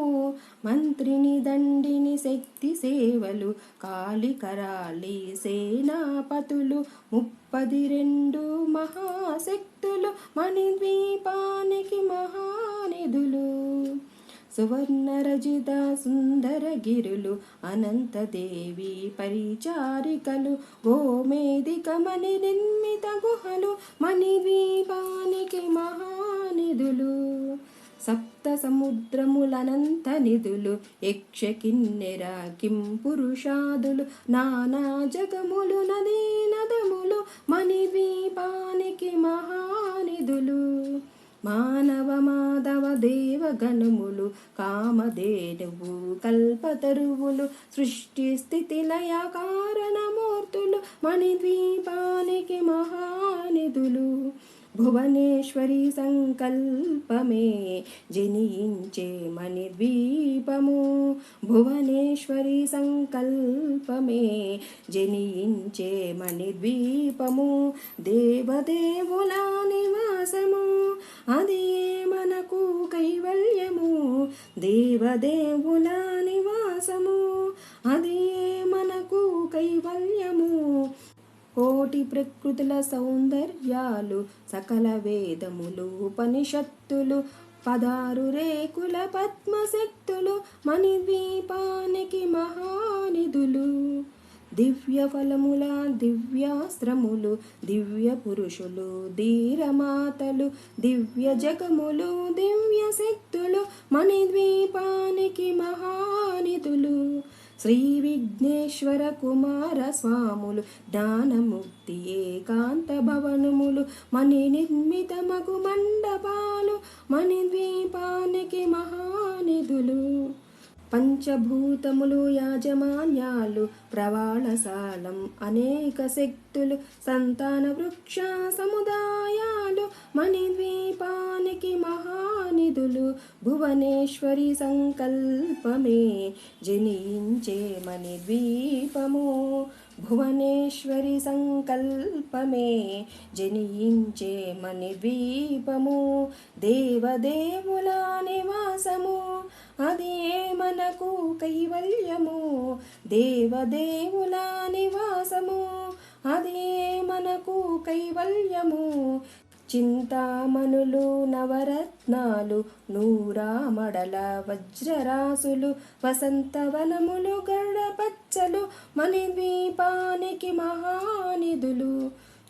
మంత్రిని దండిని శక్తి సేవలు కాళికరాళి సేనాపతులు 32 మహాశక్తులు మణిద్వీపానికి మహానిధులు. సువర్ణరజిత సుందరగిరులు అనంతదేవి పరిచారికలు గోమేదిక మణి నిర్మిత గుహలు మణిద్వీపానికి మహానిధులు. సప్త సముద్రములనంత నిధులు యక్ష కిన్నెర కింపురుషాదులు నానా జగములు నదీ నదములు మణిద్వీపానికి మహానిధులు. మానవ మాధవ దేవగణములు కామధేనువు కల్పతరువులు సృష్టి స్థితి లయ కారణమూర్తులు మణిద్వీపానికి మహానిధులు. భువనేశ్వరి సంకల్పమే జనించే మణిద్వీపము. భువనేశ్వరి సంకల్పమే జనించే మణిద్వీపము. దేవదేవుల నివాసము అది మనకు కైవల్యము. దేవదేవుల నివాసము అది మనకు కైవల్యము. కోటి ప్రకృతుల సౌందర్యాలు సకల వేదములు ఉపనిషత్తులు 16 రేకుల పద్మశక్తులు మణిద్వీపానికి మహానిధులు. దివ్య ఫలముల దివ్యాస్త్రములు దివ్య పురుషులు ధీరమాతలు దివ్య జగములు దివ్య శక్తులు మణిద్వీపానికి మహానిధులు. శ్రీ విఘ్నేశ్వర కుమార స్వాములు జ్ఞానముక్తి ఏకాంత భవనములు మణి నిర్మితమగు మండపాలు మణిద్వీపానికి మహానిధులు. పంచభూతములు యాజమాన్యాలు ప్రవాళశాలం అనేక శక్తులు సంతాన వృక్ష సముదాయాలు మణిద్వీపానికి మహానిధులు. భువనేశ్వరి సంకల్పమే జనించే మణిద్వీపము. భువనేశ్వరి సంకల్పమే జనించే మణిద్వీపము. దేవదేవుల నివాసము అది మనకు కైవల్యము. దేవదేవుల నివాసము అది మనకు కైవల్యము. చింతామణులు నవరత్నాలు నూరామడల వజ్రరాసులు వసంతవనములు గరుడపచ్చలు మణిద్వీపానికి మహానిధులు.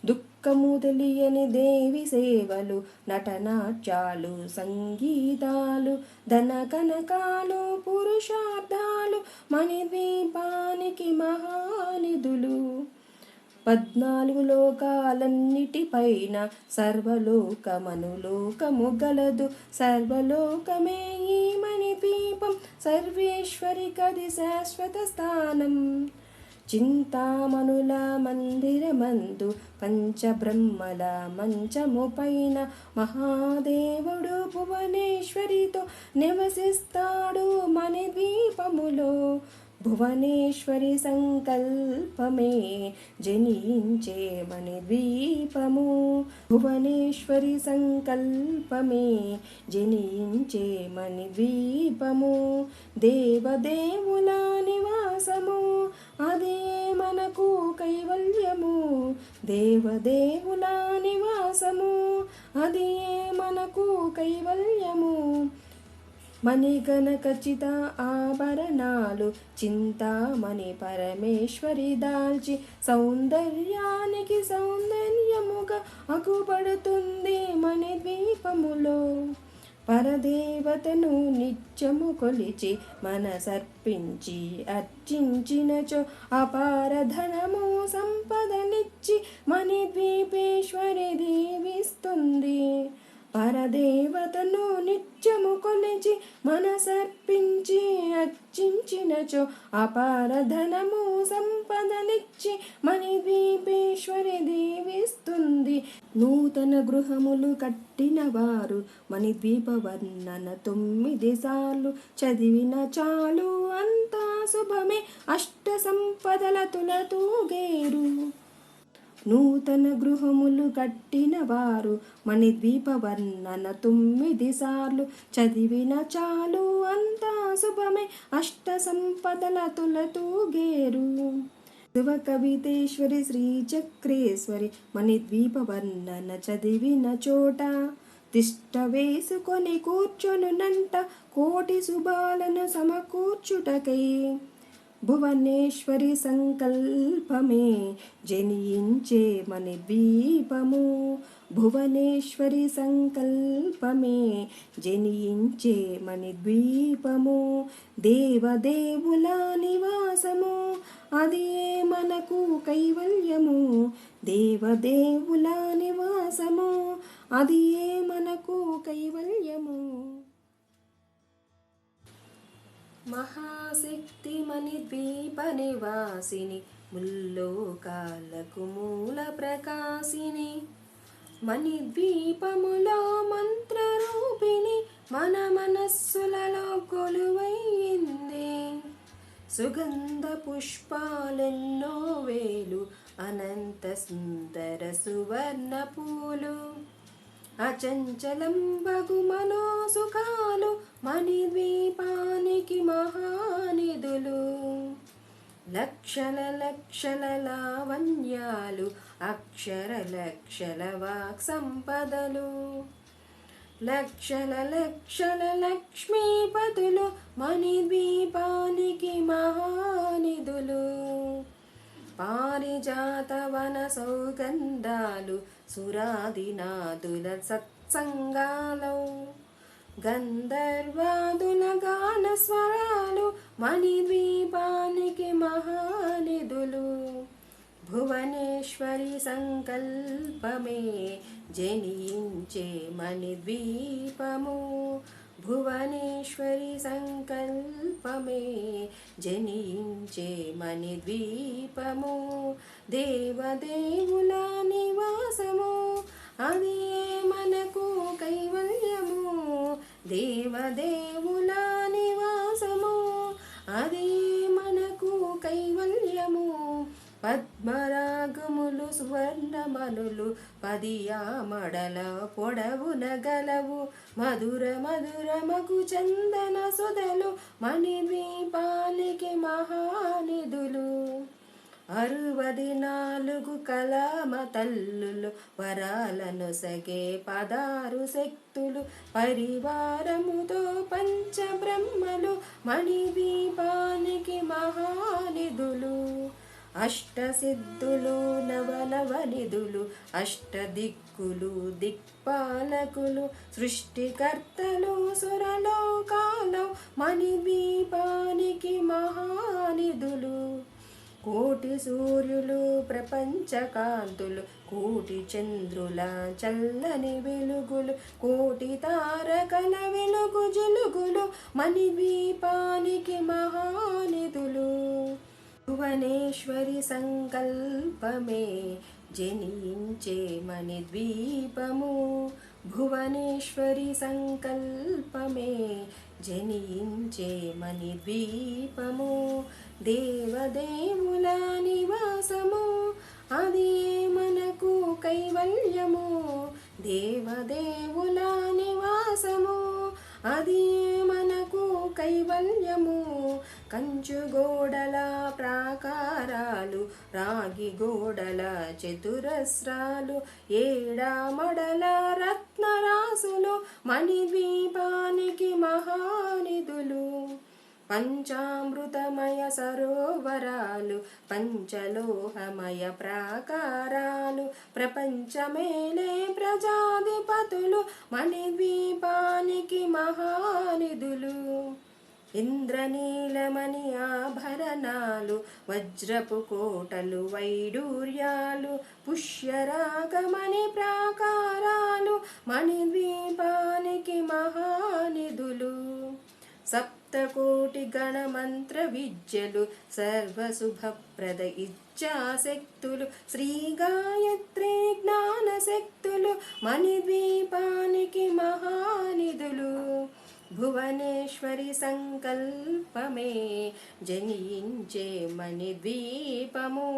దుఃఖము తెలియని దేవి సేవలు నటనాట్యాలు సంగీతాలు ధన కనకాలు పురుషార్థాలు మణిద్వీపానికి మహానిధులు. 14 లోకాలన్నిటిపైన సర్వలోకమనులోకము గలదు. సర్వలోకమే ఈ మణిద్వీపం, సర్వేశ్వరికది శాశ్వత స్థానం. చింతామణుల మందిరమందు పంచబ్రహ్మల మంచము పైన మహాదేవుడు భువనేశ్వరితో నివసిస్తాడు మణిద్వీపములో. భువనేశ్వరి సంకల్పమే జనించే మణిద్వీపము. భువనేశ్వరి సంకల్పమే జనించే మణిద్వీపము. దేవదేవుల నివాసము, అదే మనకు కైవల్యము. దేవదేవుల నివాసము, అదే మనకు కైవల్యము. మణిగణ ఖచ్చిత ఆభరణాలు చింతామణి పరమేశ్వరి దాల్చి సౌందర్యానికి సౌందర్యముగా అగుపడుతుంది మణిద్వీపములో. పరదేవతను నిత్యము కొలిచి మనసర్పించి అర్చించినచో అపార ధనము సంపదనిచ్చి మణిద్వీపేశ్వరి దీవిస్తుంది. పరదేవతను నిత్యము కొలిచి మనసర్పించి అర్చించినచో అపార ధనము సంపదనిచ్చి మణిద్వీపేశ్వరి దీవిస్తుంది. నూతన గృహములు కట్టిన వారు మణిద్వీప వర్ణన 9 సార్లు చదివిన చాలు, అంతా శుభమే, అష్ట సంపదల తులతూగేరు. నూతన గృహములు కట్టిన వారు మణిద్వీప వర్ణన 9 సార్లు చదివిన చాలు, అంతా శుభమే, అష్ట సంపదల తులతూగేరు. శివ కవితేశ్వరి శ్రీచక్రేశ్వరి మణిద్వీప వర్ణన చదివిన చోట తిష్ట వేసుకొని కూర్చొనునంట కోటి శుభాలను సమకూర్చుటకై. భువనేశ్వరి సంకల్పమే జనించే మణిద్వీపము. భువనేశ్వరి సంకల్పమే జనించే మణిద్వీపము. దేవదేవుల నివాసము, అది మనకు కైవల్యము. దేవదేవుల నివాసము, అది మనకు కైవల్యము. మహాశక్తి మణిద్వీప నివాసిని, ముల్లోకాలకు మూల ప్రకాశిని. మణిద్వీపములో మంత్రరూపిణి మన మనస్సులలో కొలువైంది. సుగంధ పుష్పాలెన్నో వేలు, అనంత సుందర సువర్ణ పూలు. అచంచలం బగు మనోసుఖాలు మణిద్వీపానికి మహానిధులు. లక్షల లక్షల లావణ్యాలు, అక్షర లక్షల వాక్ సంపదలు. లక్షల లక్షల లక్ష్మీపతులు మణిద్వీపానికి మహానిధులు. పారిజాత వన సౌగంధాలు, సురాదినాదుల సత్సంగాలు. గంధర్వాదుల గాన స్వరాలు మణిద్వీపానికి మహానిధులు. భువనేశ్వరి సంకల్పమే జనించే మణిద్వీపము. భువనేశ్వరి సంకల్పమే జనించే మణిద్వీపము. దేవదేవుల నివాసము, అది మనకు కైవల్యము. దేవదేవుల నివాసము, అది మనకు కైవల్యము. పద్మరాగములు సువర్ణమనులు 10 ఆమడల పొడవున గలవు. మధుర మధురమగు చందన సుధలు మణిద్వీపానికి మహానిధులు. 64 కళామ తల్లులు వరాలను సగే 16 శక్తులు. పరివారముతో పంచబ్రహ్మలు మణిద్వీపానికి మహానిధులు. అష్టసిద్ధులు నవనవనిధులు, అష్టదిక్కులు దిక్పాలకులు. సృష్టికర్తలు సురలోకాలు మణిద్వీపానికి మహానిధులు. కోటి సూర్యులు ప్రపంచ కాంతులు, కోటి చంద్రుల చల్లని వెలుగులు, కోటి తారకల వెలుగు జిలుగులు, మణిద్వీపానికి మహానిధులు. భువనేశ్వరి సంకల్పమే జనించే మణిద్వీపము, భువనేశ్వరి సంకల్పమే జనించే మణిద్వీపము. దేవదేవుల నివాసము, అది మనకు కైవల్యము. దేవదేవుల నివాసము, అది మనకు కైవల్యము. కంచు గోడల ప్రాకారాలు, రాగి గోడల చతురస్రాలు, ఏడామడల రత్నరాసులు, మణిద్వీపానికి మహానిధులు. పంచామృతమయ సరోవరాలు, పంచలోహమయ ప్రాకారాలు, ప్రపంచమేలే ప్రజాధిపతులు, మణిద్వీపానికి మహానిధులు. ఇంద్రనీలమణి ఆభరణాలు, వజ్రపు కోటలు వైడూర్యాలు, పుష్యరాగమణి ప్రాకారాలు, మణిద్వీపానికి మహానిధులు. సప్తకోటి గణమంత్ర విద్యలు, సర్వశుభప్రద ఇచ్ఛాశక్తులు, శ్రీ గాయత్రి జ్ఞానశక్తులు, మణిద్వీపానికి మహానిధులు. భువనేశ్వరి సంకల్పమే జనించే మణిద్వీపము,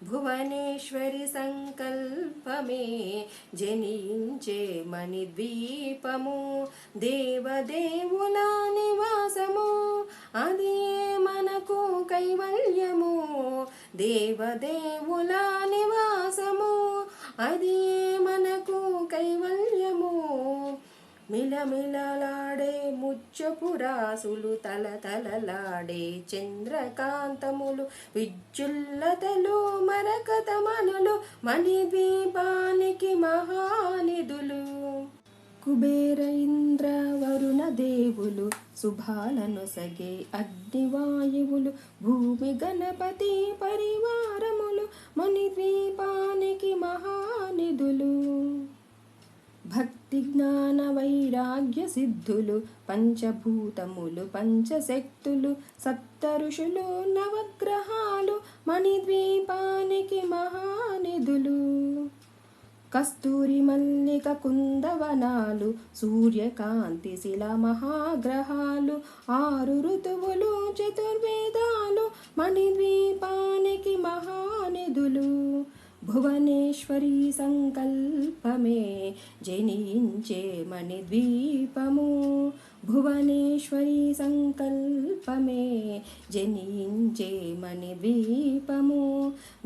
భువనేశ్వరి సంకల్పమే జనించే మణిద్వీపము. దేవదేవుల నివాసము, అది మనకు కైవల్యము. దేవదేవుల నివాసము, అది మనకు కైవల్యము. మిలమిలలాడే ముత్యపురాసులు, తలతలలాడే చంద్రకాంతములు, విద్యుల్లతలు మరకతమనులు, మణిద్వీపానికి మహానిధులు. కుబేర ఇంద్ర వరుణ దేవులు, శుభాలను సగే అగ్నివాయువులు, భూమి గణపతి పరివారములు, మణిద్వీపానికి మహానిధులు. భక్తి జ్ఞాన వైరాగ్య సిద్ధులు, పంచభూతములు పంచశక్తులు, సప్త ఋషులు నవగ్రహాలు, మణిద్వీపానికి మహానిధులు. కస్తూరి మల్లిక కుందవనాలు, సూర్యకాంతి శిల మహాగ్రహాలు, 6 ఋతువులు చతుర్వేదాలు, మణిద్వీపానికి మహానిధులు. భువనేశ్వరి సంకల్పమే జనించే మణిద్వీపము, భువనేశ్వరి సంకల్పమే జనించే మణిద్వీపము.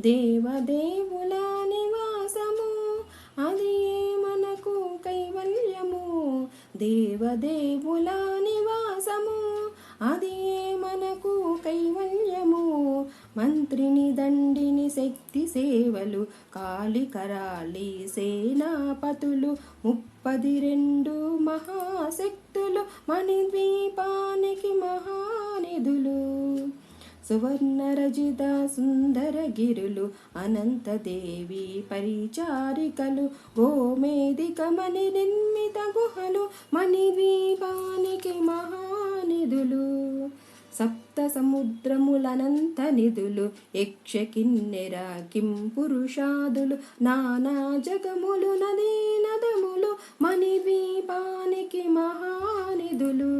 దేవదేవుల నివాసము, అది మనకు కైవల్యము. దేవదేవుల నివాసము, అది మనకు కైవల్యము. మంత్రిని దండిని శక్తి సేవలు, కాళికరాళి సేనాపతులు, 32 మహాశక్తులు, మణిద్వీపానికి మహానిధులు. సువర్ణరజిత సుందరగిరులు, అనంతదేవి పరిచారికలు, గోమేధికమణి నిర్మిత గుహలు, మణిద్వీపానికి మహానిధులు. సప్త సముద్రములనంత నిధులు, యక్ష కిన్నెర కింపురుషాదులు, నానా జగములు నదీ నదములు, మణిద్వీపానికి మహానిధులు.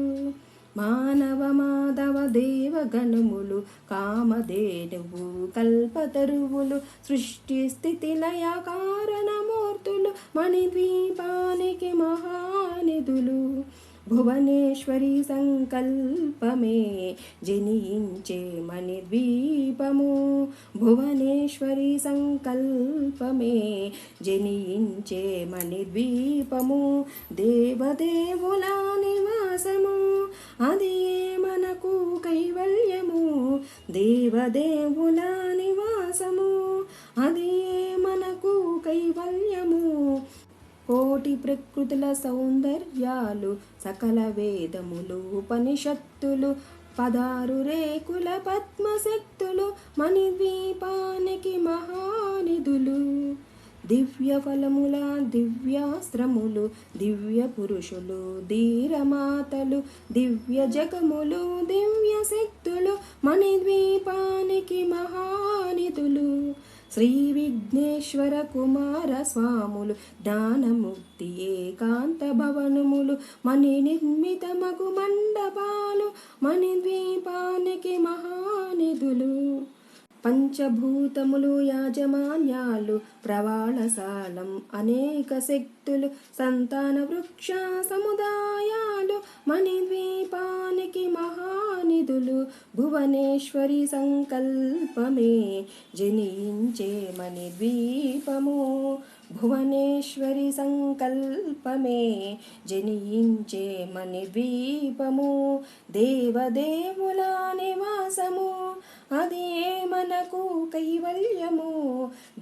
మానవ మాధవ దేవగణములు, కామధేనువు కల్పతరువులు, సృష్టి స్థితి లయ కారణమూర్తులు, మణిద్వీపానికి మహానిధులు. భువనేశ్వరి సంకల్పమే జనించే మణిద్వీపము, భువనేశ్వరి సంకల్పమే జనించే మణిద్వీపము. దేవదేవుల నివాసము, అది మనకు కైవల్యము. దేవదేవుల నివాసము, అది మనకు కైవల్యము. కోటి ప్రకృతుల సౌందర్యాలు, సకల వేదములు ఉపనిషత్తులు, పదారు రేకుల పద్మశక్తులు మణిద్వీపానికి మహానిధులు. దివ్య ఫలముల దివ్యాస్త్రములు దివ్య పురుషులు ధీరమాతలు దివ్య జగములు దివ్య శక్తులు మణిద్వీపానికి మహానిధులు. శ్రీ విఘ్నేశ్వర కుమార స్వాములు జ్ఞానముక్తి ఏకాంత భవనములు మణి నిర్మితమగు మండపాలు మణిద్వీపానికి మహానిధులు. పంచభూతములు యాజమాన్యాలు ప్రవాళశాలం అనేక శక్తులు సంతాన వృక్ష సముదాయాలు మణిద్వీపానికి మహానిధులు. భువనేశ్వరి సంకల్పమే జనించే మణిద్వీపము భువనేశ్వరి సంకల్పమే జనించే మణిద్వీపము. దేవదేవుల నివాసము అదే మనకు కైవల్యము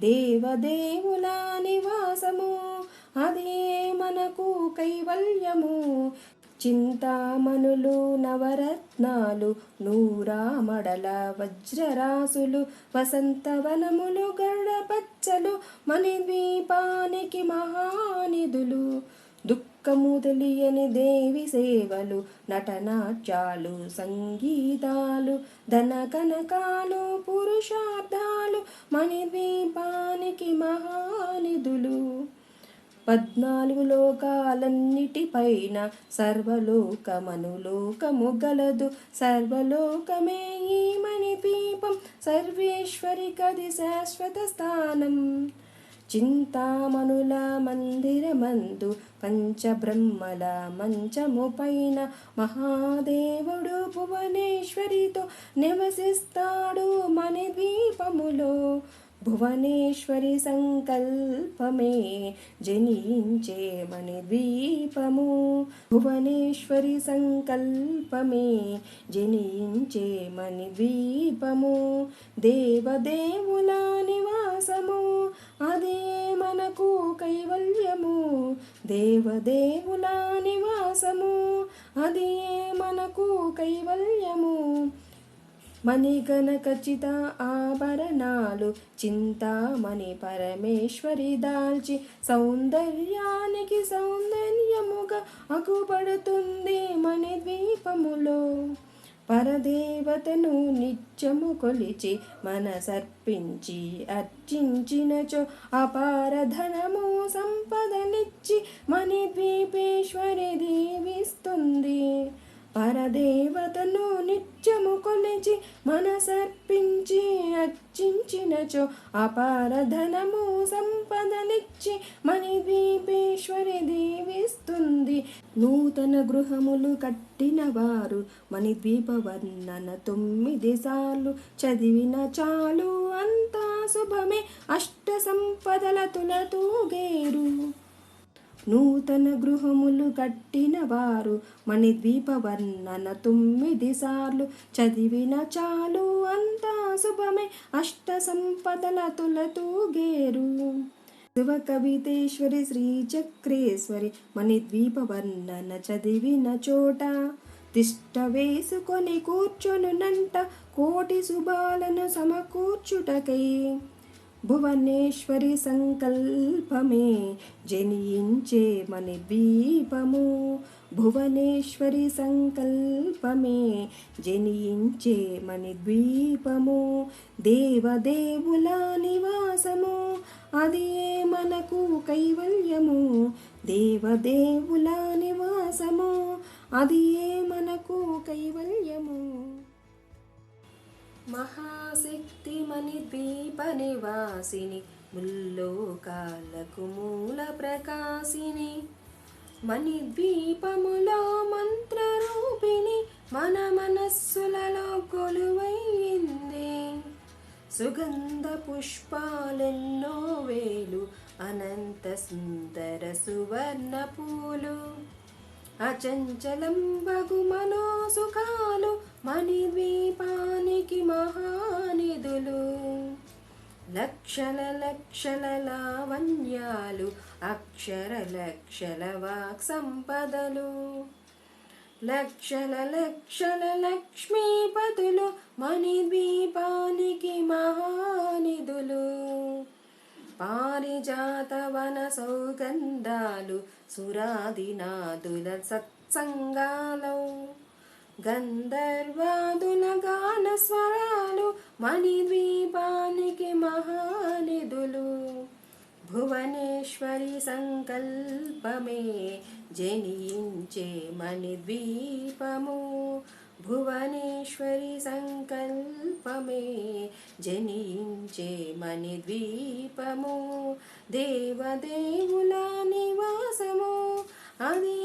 దేవదేవుల నివాసము అదే మనకు కైవల్యము. చింతామణులు నవరత్నాలు నూరామడల వజ్రరాసులు వసంతవనములు గరుడపచ్చలు మణిద్వీపానికి మహానిధులు. దుఃఖము తెలియని దేవి సేవలు నటనాట్యాలు సంగీతాలు ధన కనకాలు పురుషార్థాలు మణిద్వీపానికి మహానిధులు. 14 లోకాలన్నిటిపైన సర్వలోకమనులోకము గలదు సర్వలోకమే ఈ మణిద్వీపం సర్వేశ్వరికది శాశ్వత స్థానం. చింతామణుల మందిరమందు పంచబ్రహ్మల మంచము పైన మహాదేవుడు భువనేశ్వరితో నివసిస్తాడు మణిద్వీపములో. భువనేశ్వరి సంకల్పమే జనించే మణిద్వీపము భువనేశ్వరి సంకల్పమే జనించే మణిద్వీపము. దేవదేవుల నివాసము అదే మనకు కైవల్యము దేవదేవుల నివాసము అదే మనకు కైవల్యము. మణిగణకచిత ఆభరణాలు చింతామణి పరమేశ్వరి దాల్చి సౌందర్యానికి సౌందర్యముగా అగుపడుతుంది మణిద్వీపములో. పరదేవతను నిత్యము కొలిచి మనసర్పించి అర్చించినచో అపార ధనము సంపదనిచ్చి మణిద్వీపేశ్వరి దీవిస్తుంది. పరదేవతను నిత్యము కొలిచి మనసర్పించి అర్చించినచో అపార ధనము సంపదనిచ్చి మణిద్వీపేశ్వరి దీవిస్తుంది. నూతన గృహములు కట్టిన వారు మణిద్వీప వర్ణన 9 సార్లు చదివిన చాలు అంతా శుభమే అష్ట సంపదల తులతూగేరు. నూతన గృహములు కట్టిన వారు మణిద్వీప వర్ణన 9 సార్లు చదివిన చాలు అంతా శుభమే అష్ట సంపదల తులతూగేరు. శివ కవితేశ్వరి శ్రీ చక్రేశ్వరి మణిద్వీప వర్ణన చదివిన చోట తిష్ట వేసుకొని కూర్చొనునంట కోటి శుభాలను సమకూర్చుటకై. భువనేశ్వరి సంకల్పమే జనించే మణిద్వీపము భువనేశ్వరి సంకల్పమే జనించే మణిద్వీపము. దేవదేవుల నివాసము అది మనకు కైవల్యము దేవదేవుల నివాసము అది మనకు కైవల్యము. మహాశక్తి మణిద్వీప నివాసిని ముల్లోకాలకు మూల ప్రకాశిని మణిద్వీపములో మంత్రరూపిణి మన మనస్సులలో కొలువైంది. సుగంధ పుష్పాలెన్నో వేలు అనంత సుందర సువర్ణ పూలు అచంచలం బగు మనోసుఖాలు మణిద్వీపానికి మహానిధులు. లక్షల లక్షల లావణ్యాలు అక్షర లక్షల వాక్ సంపదలు లక్షల లక్షల లక్ష్మీపతులు మణిద్వీపానికి మహానిధులు. పారిజాత వన సౌగంధాలు సురాదినాదుల సత్సంగాలు. గంధర్వాదుల గాన స్వరాలు మణిద్వీపానికి మహానిధులు. భువనేశ్వరి సంకల్పమే జనించే మణిద్వీపము. భువనేశ్వరి సంకల్పమే జనించే మణిద్వీపము. దేవదేవుల నివాసము అది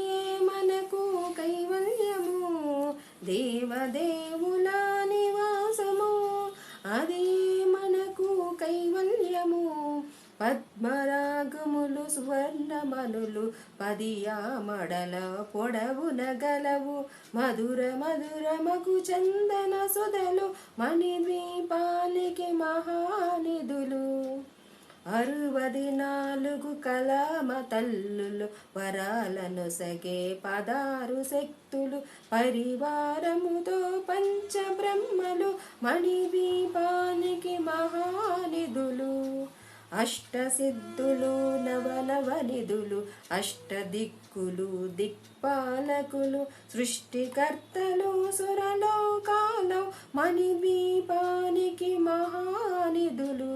మనకు కైవల్యము. దేవదేవుల నివాసము అది మనకు కైవల్యము. పద్మరాగములు సువర్ణమనులు పదియామడల పొడవున గలవు. మధుర మధురమగు చందన సుధలు మణిద్వీపానికి మహానిధులు. 64 కళామ తల్లులు వరాలను సగే 16 శక్తులు పరివారముతో పంచబ్రహ్మలు మణిద్వీపానికి మహానిధులు. అష్టసిద్ధులు నవనవనిధులు అష్టదిక్కులు దిక్పాలకులు సృష్టికర్తలు సురలోకాలు మణిద్వీపానికి మహానిధులు.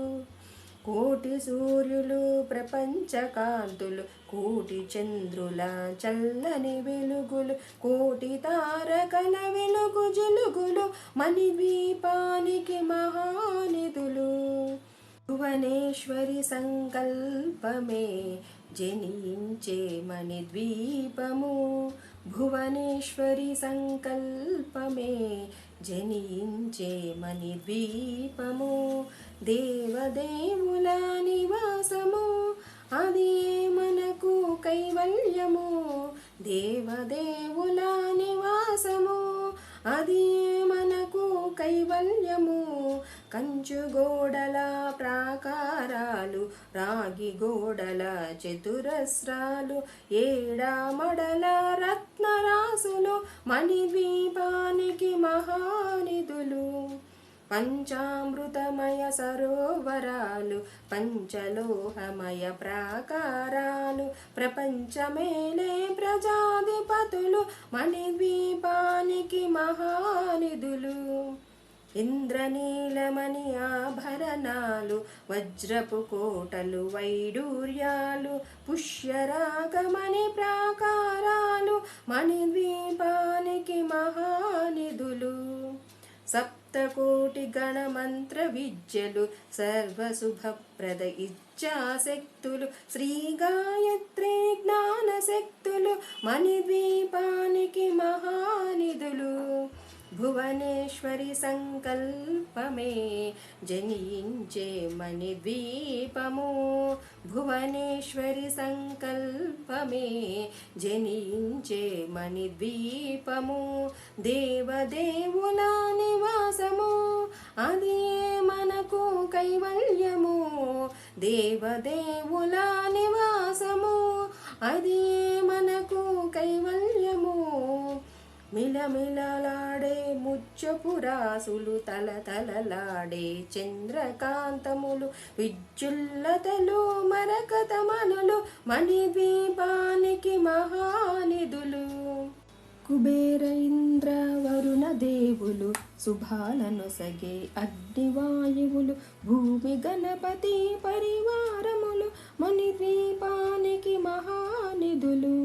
కోటి సూర్యులు ప్రపంచకాంతులు కోటి చంద్రుల చల్లని వెలుగులు కోటి తారకల వెలుగు జిలుగులు మణిద్వీపానికి మహానిధులు. భువనేశ్వరి సంకల్పమే జనించే మణిద్వీపము. భువనేశ్వరి సంకల్పమే జనించే మణిద్వీపము. దేవదేవుల నివాసము అది మనకు కైవల్యము. దేవదేవుల నివాసము అది మనకు కైవల్యము. కంచు గోడల ప్రాకారాలు రాగి గోడల చతురస్రాలు ఏడామడల రత్నరాసులు మణిద్వీపానికి మహానిధులు. పంచామృతమయ సరోవరాలు పంచలోహమయ ప్రాకారాలు ప్రపంచమేలే ప్రజాధిపతులు మణిద్వీపానికి మహానిధులు. ఇంద్రనీలమణి ఆభరణాలు వజ్రపు కోటలు వైడూర్యాలు పుష్యరాగమణి ప్రాకారాలు మణిద్వీపానికి మహానిధులు. సప్తకోటి గణమంత్ర విద్యలు సర్వశుభప్రద ఇచ్ఛాశక్తులు శ్రీ గాయత్రి జ్ఞానశక్తులు మణిద్వీపానికి మహానిధులు. భువనేశ్వరి సంకల్పమే జనించే మణిద్వీపము. భువనేశ్వరి సంకల్పమే జనించే మణిద్వీపము. దేవదేవుల నివాసము అది మనకు కైవల్యము. దేవదేవుల నివాసము అది మనకు కైవల్యము. మిలమిలలాడే ముత్యపురాసులు తలతలలాడే చంద్రకాంతములు విద్యుల్లతలు మరకతమనులు మణిద్వీపానికి మహానిధులు. కుబేర ఇంద్ర వరుణ దేవులు శుభాలను సగే అగ్నివాయువులు భూమి గణపతి పరివారములు మణిద్వీపానికి మహానిధులు.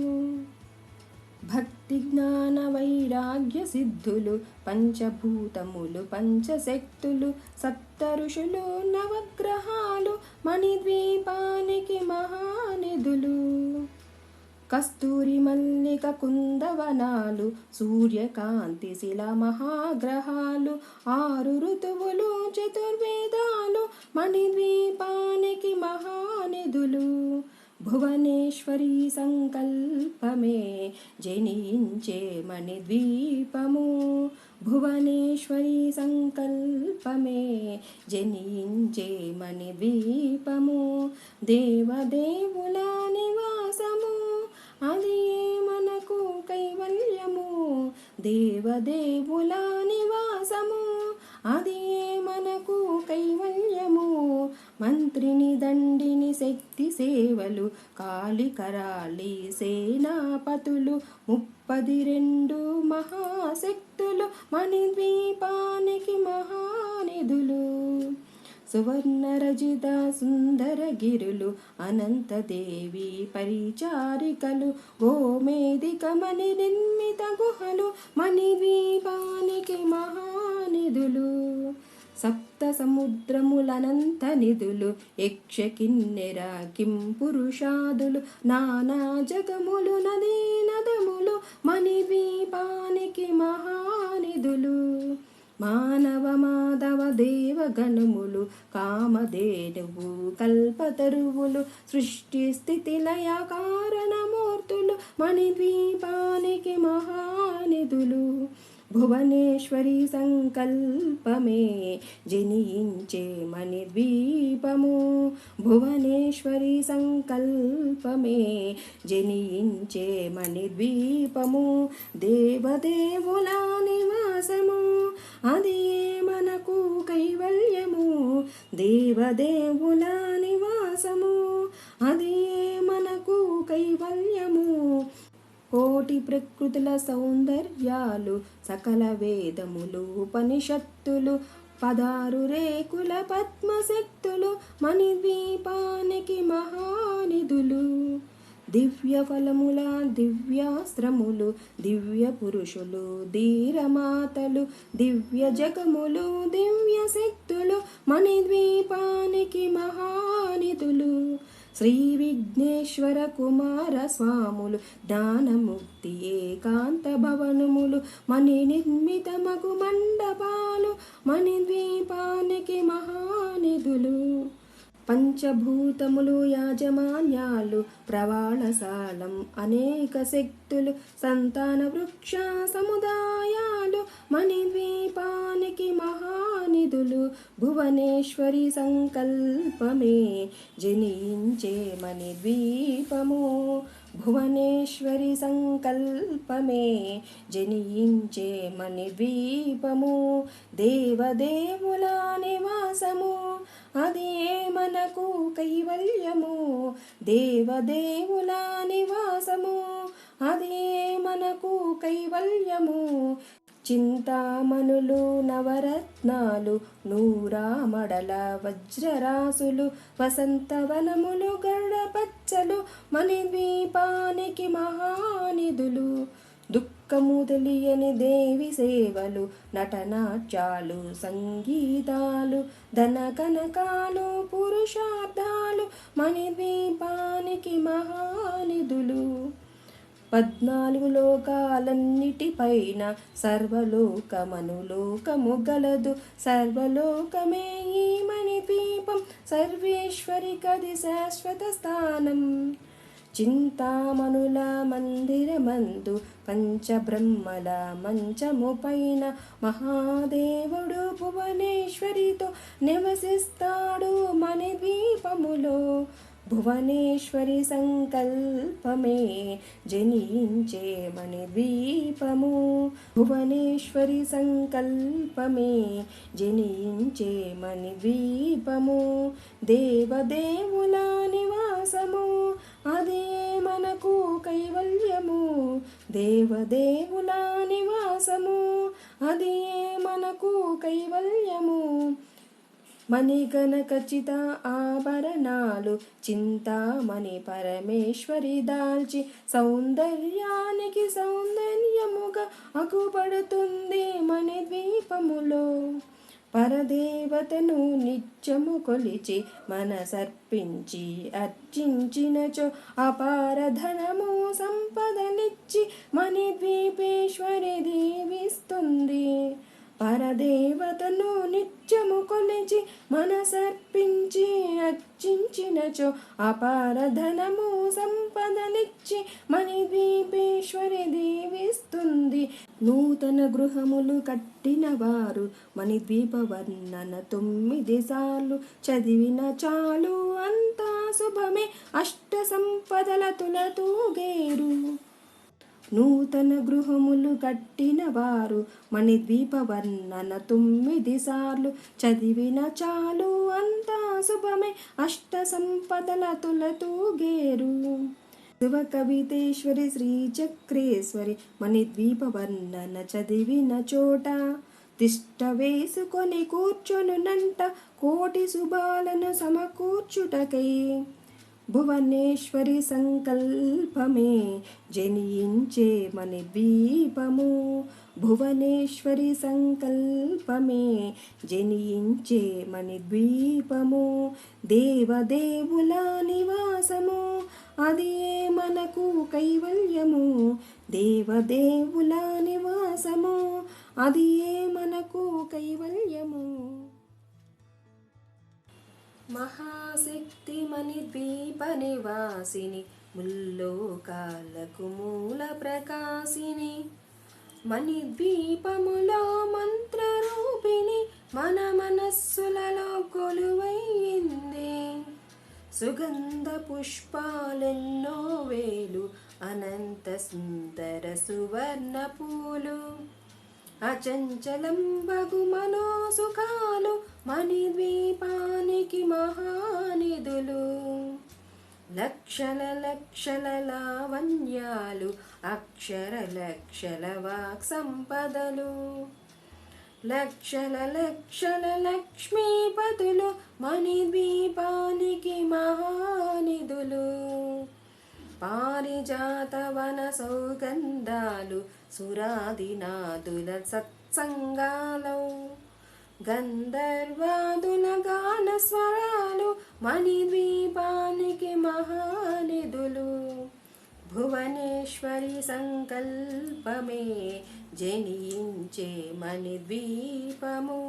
భక్తి జ్ఞాన వైరాగ్య సిద్ధులు పంచభూతములు పంచశక్తులు సప్త ఋషులు నవగ్రహాలు మణిద్వీపానికి మహానిధులు. కస్తూరి మల్లిక కుందవనాలు సూర్యకాంతి శిల మహాగ్రహాలు 6 ఋతువులు చతుర్వేదాలు మణిద్వీపానికి మహానిధులు. భువనేశ్వరి సంకల్పమే జనించే మణిద్వీపము. భువనేశ్వరి సంకల్పమే జనించే మణిద్వీపము. దేవదేవుల నివాసము అది మనకు కైవల్యము. దేవదేవుల నివాసము, అది మనకు కైవల్యము. మంత్రిని దండిని శక్తి సేవలు, కాళికరాళి సేనాపతులు, 32 మహాశక్తులు, మణిద్వీపానికి మహానిధులు. సువర్ణరజిత సుందర గిరులు, అనంతదేవి పరిచారికలు, గోమేధిక మణి నిర్మిత గుహలు, మణిద్వీపానికి మహానిధులు. సప్త సముద్రములనంత నిధులు, యక్ష కిన్నెర కింపురుషాదులు, నానా జగములు నదీ నదములు, మణిద్వీపానికి మహానిధులు. మానవ మాధవ దేవగణములు, కామధేనువు కల్పతరువులు, సృష్టి స్థితి లయ కారణమూర్తులు, మణిద్వీపానికి మహానిధులు. భువనేశ్వరి సంకల్పమే జనించే మణిద్వీపము, భువనేశ్వరి సంకల్పమే జనించే మణిద్వీపము. దేవదేవుల నివాసము, అది మనకు కైవల్యము. దేవదేవుల నివాసము, అది మనకు కైవల్యము. కోటి ప్రకృతుల సౌందర్యాలు, సకల వేదములు ఉపనిషత్తులు, 16 రేకుల పద్మశక్తులు, మణిద్వీపానికి మహానిధులు. దివ్య ఫలముల దివ్యాస్త్రములు, దివ్య పురుషులు ధీరమాతలు, దివ్య జగములు దివ్య శక్తులు, మణిద్వీపానికి మహానిధులు. శ్రీ విఘ్నేశ్వర కుమార స్వాములు, జ్ఞానముక్తి ఏకాంత భవనములు, మణి నిర్మితమగు మండపాలు, మణిద్వీపానికి మహానిధులు. పంచభూతములు యాజమాన్యాలు, ప్రవాళశాలం అనేక శక్తులు, సంతాన వృక్ష సముదాయాలు, మణిద్వీపానికి మహానిధులు. భువనేశ్వరి సంకల్పమే జనించే మణిద్వీపము, భువనేశ్వరి సంకల్పమే జనించే మణిద్వీపము. దేవదేవుల నివాసము, అది మనకు కైవల్యము. దేవదేవుల నివాసము, అది మనకు కైవల్యము. చింతామణులు నవరత్నాలు, నూరామడల వజ్రరాసులు, వసంతవనములు గరుడపచ్చలు, మణిద్వీపానికి మహానిధులు. దుఃఖము తెలియని దేవి సేవలు, నటనాట్యాలు సంగీతాలు, ధన కనకాలు పురుషార్థాలు, మణిద్వీపానికి మహానిధులు. 14 లోకాలన్నిటిపైన సర్వలోకమనులోకము గలదు, సర్వలోకమే ఈ మణిద్వీపం, సర్వేశ్వరికది శాశ్వత స్థానం. చింతామణుల మందిరమందు, పంచబ్రహ్మల మంచము పైన, మహాదేవుడు భువనేశ్వరితో నివసిస్తాడు మణిద్వీపములో. భువనేశ్వరి సంకల్పమే జనించే మణిద్వీపము, భువనేశ్వరి సంకల్పమే జనించే మణిద్వీపము. దేవదేవుల నివాసము, అదే మనకు కైవల్యము. దేవదేవుల నివాసము, అదే మనకు కైవల్యము. మణిగణ ఖచ్చిత ఆభరణాలు, చింతామణి పరమేశ్వరి దాల్చి, సౌందర్యానికి సౌందర్యముగా అగుపడుతుంది మణిద్వీపములో. పరదేవతను నిత్యము కొలిచి మనసర్పించి అర్చించినచో, అపార ధనము సంపదనిచ్చి మణిద్వీపేశ్వరి దీవిస్తుంది. పరదేవతను నిత్యము కొలిచి మనసర్పించి అర్చించినచో, అపార ధనము సంపదనిచ్చి మణిద్వీపేశ్వరి దీవిస్తుంది. నూతన గృహములు కట్టిన వారు మణిద్వీప వర్ణన 9 సార్లు చదివిన చాలు, అంతా శుభమే, అష్ట సంపదల తులతూగేరు. నూతన గృహములు కట్టిన వారు మణిద్వీప వర్ణన 9 సార్లు చదివిన చాలు అంతా శుభమే అష్ట సంపదల తులతూగేరు. శివ కవితేశ్వరి శ్రీ చక్రేశ్వరి మణిద్వీప వర్ణన చదివిన చోట తిష్ట వేసుకొని కూర్చొనునంట కోటి శుభాలను సమకూర్చుటకై. భువనేశ్వరి సంకల్పమే జనించే మణిద్వీపము. భువనేశ్వరి సంకల్పమే జనించే మణిద్వీపము. దేవదేవుల నివాసము అది మనకు కైవల్యము. దేవదేవుల నివాసము అది మనకు కైవల్యము. మహాశక్తి మణిద్వీప నివాసిని ముల్లోకాలకు మూల ప్రకాశిని. మణిద్వీపములో మంత్రరూపిణి మన మనస్సులలో కొలువైంది. సుగంధ పుష్పాలెన్నో వేలు అనంత సుందర సువర్ణ పూలు. అచంచలం బగు మనోసుఖాలు మణిద్వీపానికి మహానిధులు. లక్షల లక్షల లావణ్యాలు అక్షర లక్షల వాక్ సంపదలు. లక్షల లక్షల లక్ష్మీపతులు మణిద్వీపానికి మహానిధులు. పారిజాత వన సౌగంధాలు సురాదినాదుల సత్సంగాలు. గంధర్వాదుల గాన స్వరాలు మణిద్వీపానికి మహానిధులు. భువనేశ్వరి సంకల్పమే జనించే మణిద్వీపము.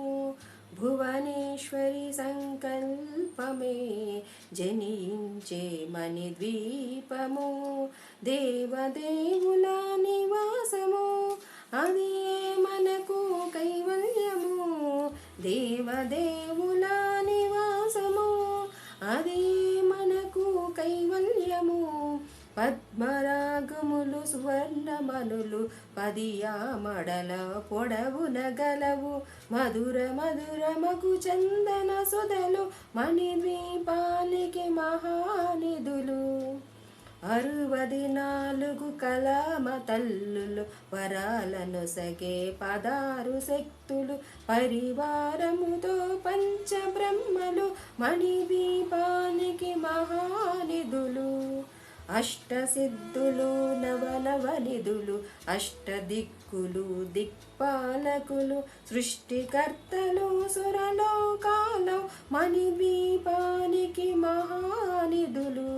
భువనేశ్వరి సంకల్పమే జనించే మణిద్వీపము. దేవదేవుల నివాసము అది మనకు కైవల్యము. దేవదేవుల నివాసము అది మనకు కైవల్యము. పద్మరాగములు సువర్ణమనులు 10 ఆమడల పొడవున గలవు. మధుర మధుర మగు చందన సుధలు మణిద్వీపానికి మహానిధులు. 64 కళామ తల్లులు వరాలను సగే 16 శక్తులు పరివారముతో పంచబ్రహ్మలు మణిద్వీపానికి మహానిధులు. అష్టసిద్ధులు నవనవనిధులు అష్టదిక్కులు దిక్పాలకులు సృష్టికర్తలు సురలోకాలు మణిద్వీపానికి మహానిధులు.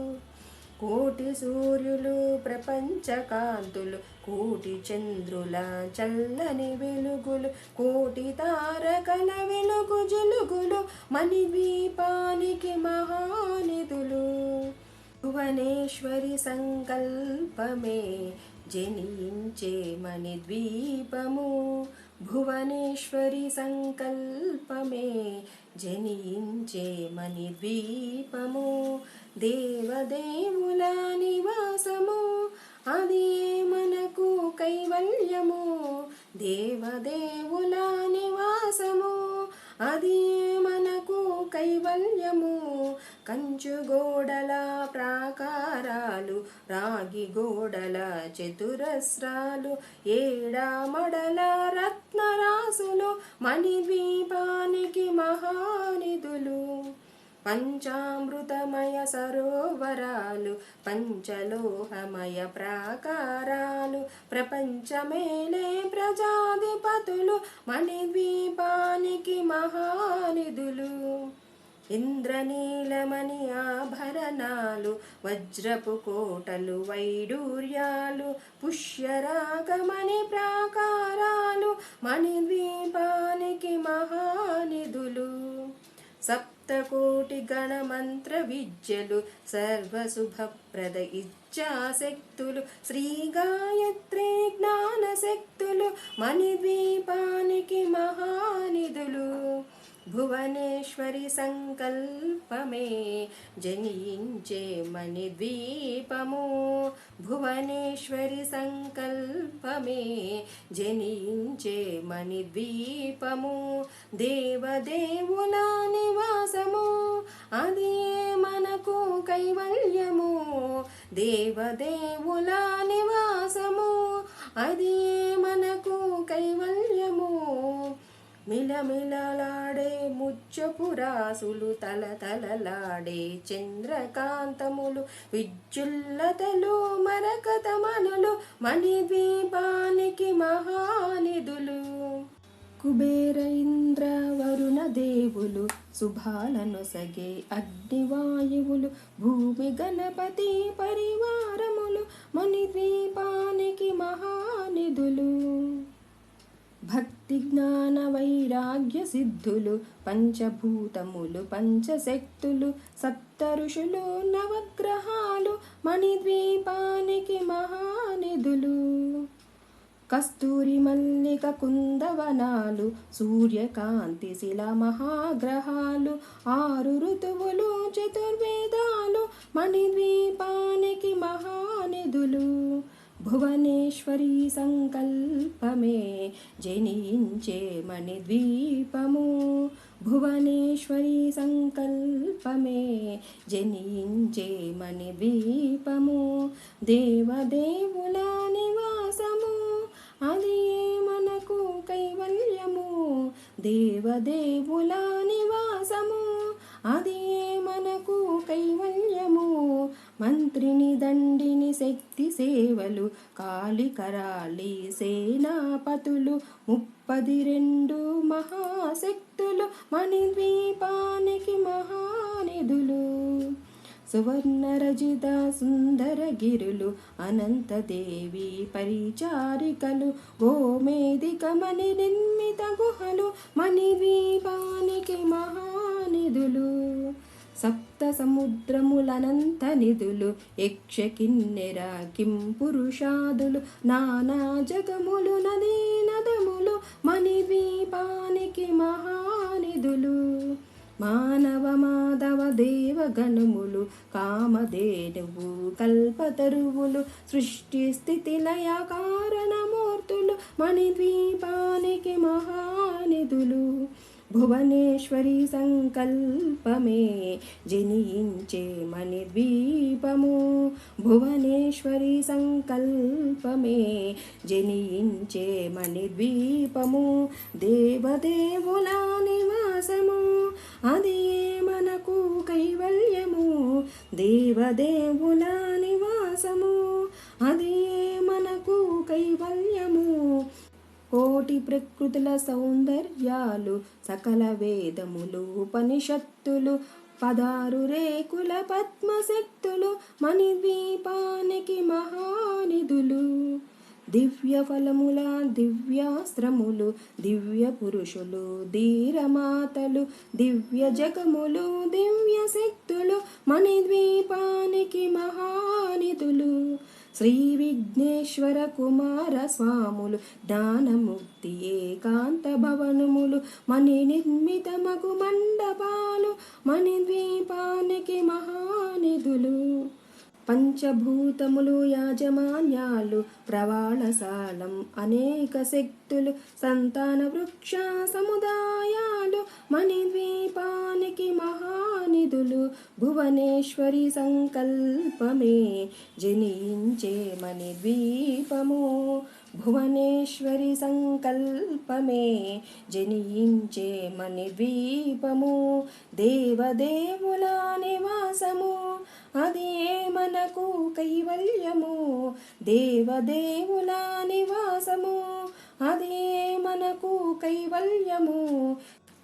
కోటి సూర్యులు ప్రపంచకాంతులు కోటి చంద్రుల చల్లని వెలుగులు కోటి తారకల వెలుగు జలుగులు మణిద్వీపానికి మహానిధులు. భువనేశ్వరి సంకల్పమే జనించే మణిద్వీపము. భువనేశ్వరి సంకల్పమే జనించే మణిద్వీపము. దేవదేవుల నివాసము అది మనకు కైవల్యము. దేవదేవుల నివాసము అది మనకు కైవల్యము. కంచు గోడల ప్రాకారాలు రాగి గోడల చతురస్రాలు ఏడామడల రత్నరాసులు మణిద్వీపానికి మహానిధులు. పంచామృతమయ సరోవరాలు పంచలోహమయ ప్రాకారాలు ప్రపంచమేలే ప్రజాధిపతులు మణిద్వీపానికి మహానిధులు. ఇంద్రనీలమణి ఆభరణాలు వజ్రపు కోటలు వైడూర్యాలు పుష్యరాగమణి ప్రాకారాలు మణిద్వీపానికి మహానిధులు. సప్తకోటి గణమంత్ర విద్యలు సర్వశుభప్రద ఇచ్ఛాశక్తులు శ్రీ గాయత్రి జ్ఞానశక్తులు మణిద్వీపానికి మహానిధులు. భువనేశ్వరి సంకల్పమే జనించే మణిద్వీపము. భువనేశ్వరి సంకల్పమే జనించే మణిద్వీపము. దేవదేవుల నివాసము అది మనకు కైవల్యము. దేవదేవుల నివాసము అది మనకు కైవల్యము. మిలమిలలాడే ముచ్చపురాసులు తలతలలాడే చంద్రకాంతములు విద్యుల్లతలు మరకతమనులు మణిద్వీపానికి మహానిధులు. కుబేర ఇంద్ర వరుణ దేవులు శుభాలను సగే అగ్నివాయువులు భూమి గణపతి పరివారములు మణిద్వీపానికి మహానిధులు. భక్తి జ్ఞాన వైరాగ్య సిద్ధులు పంచభూతములు పంచశక్తులు సప్త ఋషులు నవగ్రహాలు మణిద్వీపానికి మహానిధులు. కస్తూరి మల్లిక కుందవనాలు సూర్యకాంతి శిల మహాగ్రహాలు 6 ఋతువులు చతుర్వేదాలు మణిద్వీపానికి మహానిధులు. భువనేశ్వరి సంకల్పమే జనించే మణిద్వీపము. భువనేశ్వరి సంకల్పమే జనించే మణిద్వీపము. దేవదేవుల నివాసము అది మనకు కైవల్యము. దేవదేవుల నివాసము అది మనకు కైవల్యము. మంత్రిని దండిని శక్తి సేవలు కాళికరాళి సేనాపతులు 32 మహాశక్తులు మణిద్వీపానికి మహానిధులు. సువర్ణరజిత సుందరగిరులు అనంతదేవి పరిచారికలు గోమేదిక మణి నిర్మిత గుహలు మణిద్వీపానికి మహానిధులు. సప్త సముద్రములనంత నిధులు యక్ష కిన్నెర కింపురుషాదులు నానా జగములు నదీ నదములు మణిద్వీపానికి మహానిధులు. మానవ మాధవ దేవగణములు కామధేనువు కల్పతరువులు సృష్టి స్థితి లయ కారణమూర్తులు మణిద్వీపానికి మహానిధులు. భువనేశ్వరి సంకల్పమే జనించే మణిద్వీపము. భువనేశ్వరి సంకల్పమే జనించే మణిద్వీపము. దేవదేవుల నివాసము అది మనకు కైవల్యము. దేవదేవుల నివాసము అది మనకు కైవల్యము. కోటి ప్రకృతుల సౌందర్యాలు సకల వేదములు ఉపనిషత్తులు 16 రేకుల పద్మశక్తులు మణిద్వీపానికి మహానిధులు. దివ్య ఫలముల దివ్యాస్త్రములు దివ్య పురుషులు ధీరమాతలు దివ్య జగములు దివ్య శక్తులు మణిద్వీపానికి మహానిధులు. శ్రీ విఘ్నేశ్వర కుమార స్వాములు జ్ఞానముక్తి ఏకాంత భవనములు మణి నిర్మితమగు మండపాలు మణిద్వీపానికి మహానిధులు. పంచభూతములు యాజమాన్యాలు ప్రవాళశాలం అనేక శక్తులు సంతాన వృక్ష సముదాయాలు మణిద్వీపానికి మహానిధులు. భువనేశ్వరి సంకల్పమే జనించే మణిద్వీపము. భువనేశ్వరి సంకల్పమే జనించే మణిద్వీపము. దేవదేవుల నివాసము అది మనకు కైవల్యము. దేవదేవుల నివాసము అది మనకు కైవల్యము.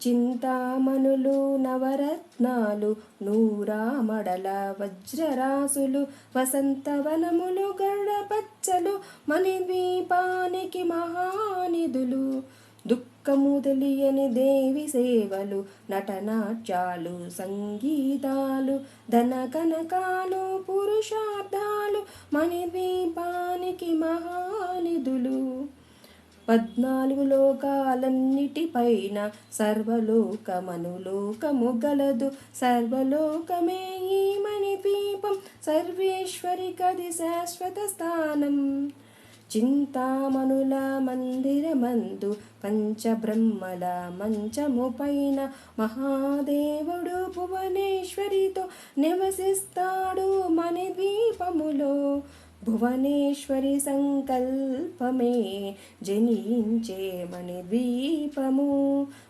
చింతామణులు నవరత్నాలు నూరామడల వజ్రరాసులు వసంతవనములు గడపచ్చలు మణిద్వీపానికి మహానిధులు. దుఃఖము తెలియని దేవి సేవలు నటనాట్యాలు సంగీతాలు ధన కనకాలు పురుషార్థాలు మణిద్వీపానికి మహానిధులు. 14 లోకాలన్నిటిపైన సర్వలోకమనులోకము గలదు. సర్వలోకమే ఈ మణిద్వీపం, సర్వేశ్వరికది శాశ్వత స్థానం. చింతామణుల మందిరమందు పంచబ్రహ్మల మంచము పైన మహాదేవుడు భువనేశ్వరితో నివసిస్తాడు మణిద్వీపములో. భువనేశ్వరి సంకల్పమే జనించే మణిద్వీపము.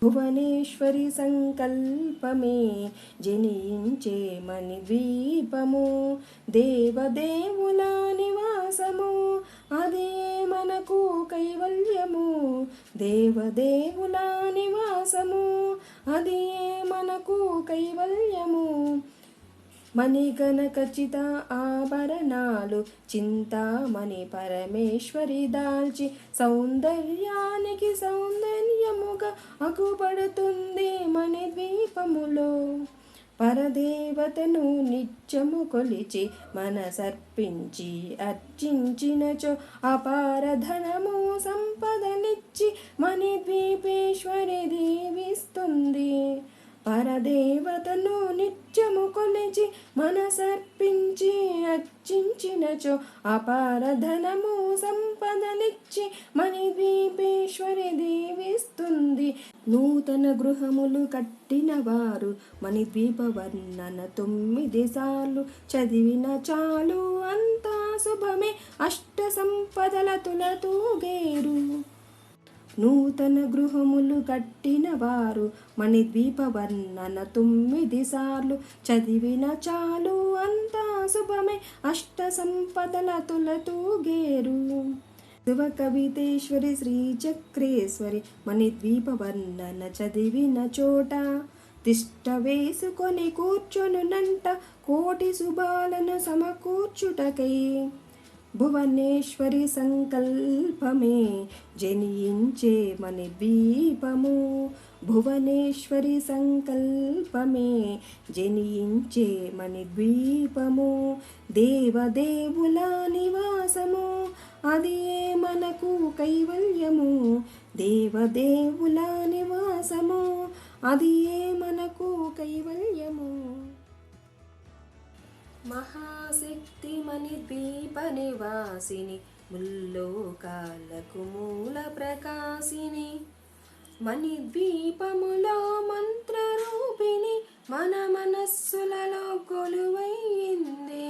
భువనేశ్వరి సంకల్పమే జనించే మణిద్వీపము. దేవదేవుల నివాసము, అదే మనకు కైవల్యము. దేవదేవుల నివాసము, అదే మనకు కైవల్యము. మణిగణఖచిత ఆభరణాలు చింతామణి పరమేశ్వరి దాల్చి సౌందర్యానికి సౌందర్యముగా అగుపడుతుంది మణిద్వీపములో. పరదేవతను నిత్యము కొలిచి మనసర్పించి అర్చించినచో అపార ధనము సంపదనిచ్చి మణిద్వీపేశ్వరి దీవిస్తుంది. పరదేవతను నిత్యము కొలిచి మనసర్పించి అర్చించినచో అపార ధనము సంపదనిచ్చి మణిద్వీపేశ్వరి దీవిస్తుంది. నూతన గృహములు కట్టిన వారు మణిద్వీప వర్ణన 9 సార్లు చదివిన చాలు, అంతా శుభమే, అష్ట సంపదల తులతూగేరు. నూతన గృహములు కట్టిన వారు మణిద్వీప వర్ణన 9 సార్లు చదివిన చాలు, అంతా శుభమే, అష్ట సంపదల తులతూగేరు. శివ కవితేశ్వరి శ్రీచక్రేశ్వరి మణిద్వీప వర్ణన చదివిన చోట తిష్ట వేసుకొని కూర్చొనునంట కోటి శుభాలను సమకూర్చుటకై. భువనేశ్వరి సంకల్పమే జనించే మణిద్వీపము. భువనేశ్వరి సంకల్పమే జనించే మణిద్వీపము. దేవదేవుల నివాసము, అది మనకు కైవల్యము. దేవదేవుల నివాసము, అది మనకు కైవల్యము. మహాశక్తి మణిద్వీప నివాసిని, ముల్లోకాలకు మూల ప్రకాశిని. మణిద్వీపములో మంత్రరూపిణి మన మనస్సులలో కొలువైంది.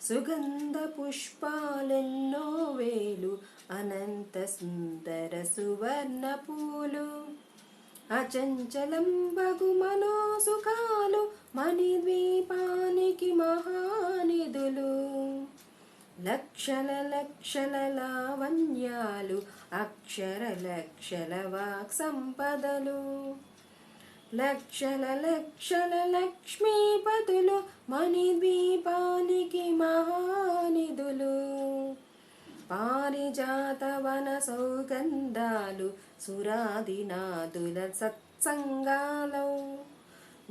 సుగంధ పుష్పాలెన్నో వేలు, అనంత సుందర సువర్ణ పూలు. అచంచలం బగు మనోసుఖాలు మణిద్వీపానికి మహానిధులు. లక్షల లక్షల లావణ్యాలు, అక్షర లక్షల వాక్ సంపదలు. లక్షల లక్షల లక్ష్మీపతులు మణిద్వీపానికి మహానిధులు. పారిజాత వన సౌగంధాలు, సురాదినాదుల సత్సంగాలు.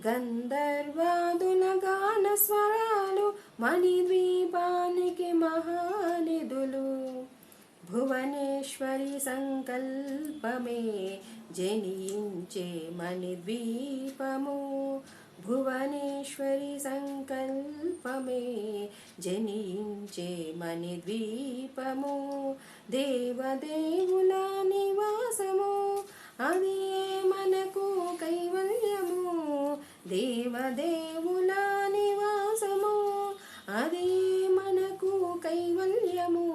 గంధర్వాదుల గాన స్వరాలు మణిద్వీపానికి మహానిధులు. భువనేశ్వరి సంకల్పమే జనించే మణిద్వీపము. భువనేశ్వరి సంకల్పమే జనించే మణిద్వీపము. దేవదేవుల నివాసము, అది మనకు కైవల్యము. దేవదేవుల నివాసము, అది మనకు కైవల్యము.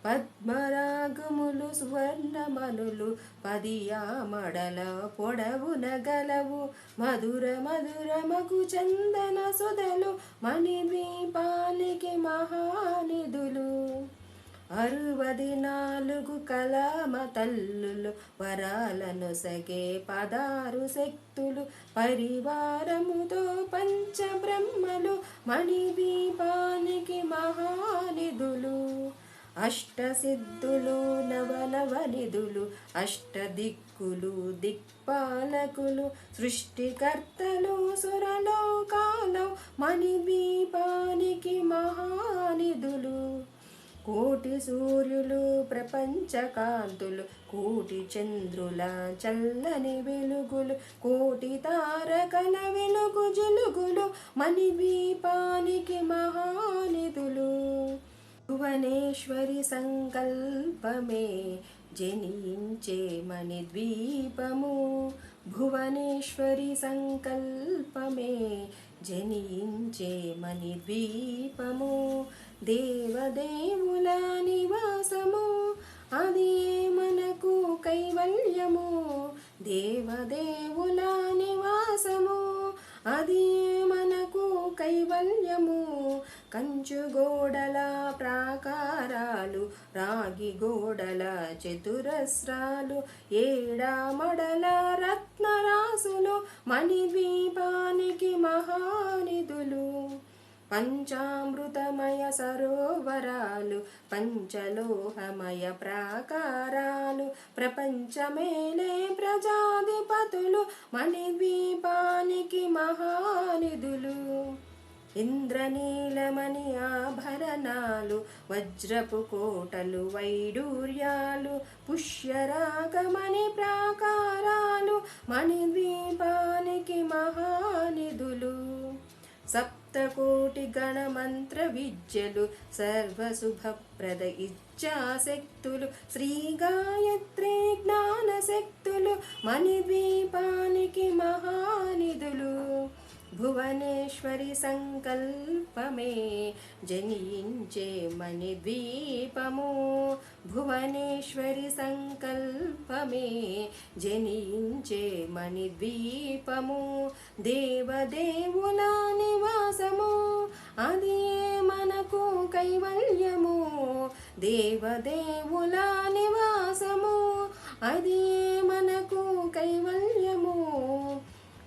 పద్మరాగములు సువర్ణమనులు 10 ఆమడల పొడవున గలవు. మధుర మధురమగు చందన సుధలు మణిద్వీపానికి మహానిధులు. 64 కళామ తల్లులు వరాలను సగే 16 శక్తులు. పరివారముతో పంచబ్రహ్మలు మణిద్వీపానికి మహానిధులు. అష్టసిద్ధులు నవనవనిధులు, అష్టదిక్కులు దిక్పాలకులు. సృష్టికర్తలు సురలోకాలు మణిద్వీపానికి మహానిధులు. కోటి సూర్యులు ప్రపంచ కాంతులు, కోటి చంద్రుల చల్లని వెలుగులు, కోటి తారకల వెలుగు జిలుగులు, మణిద్వీపానికి మహానిధులు. భువనేశ్వరి సంకల్పమే జనించే మణిద్వీపము, భువనేశ్వరి సంకల్పమే జనించే మణిద్వీపము. దేవదేవుల నివాసము, అది మనకు కైవల్యము. దేవదేవుల నివాసము, అది మనకు కైవల్యము. కంచు గోడల ప్రాకారాలు, రాగి గోడల చతురస్రాలు, ఏడామడల రత్నరాసులు, మణిద్వీపానికి మహానిధులు. పంచామృతమయ సరోవరాలు, పంచలోహమయ ప్రాకారాలు, ప్రపంచమేలే ప్రజాధిపతులు, మణిద్వీపానికి మహానిధులు. ఇంద్రనీలమణి ఆభరణాలు, వజ్రపు కోటలు వైడూర్యాలు, పుష్యరాగమణి ప్రాకారాలు, మణిద్వీపానికి మహానిధులు. సప్తకోటి గణమంత్ర విద్యలు, సర్వశుభప్రద ఇచ్ఛాశక్తులు, శ్రీ గాయత్రి జ్ఞానశక్తులు, మణిద్వీపానికి మహానిధులు. భువనేశ్వరి సంకల్పమే జనించే మణిద్వీపము, భువనేశ్వరి సంకల్పమే జనించే మణిద్వీపము. దేవదేవుల నివాసము, అది మనకు కైవల్యము. దేవదేవుల నివాసము, అది మనకు కైవల్యము.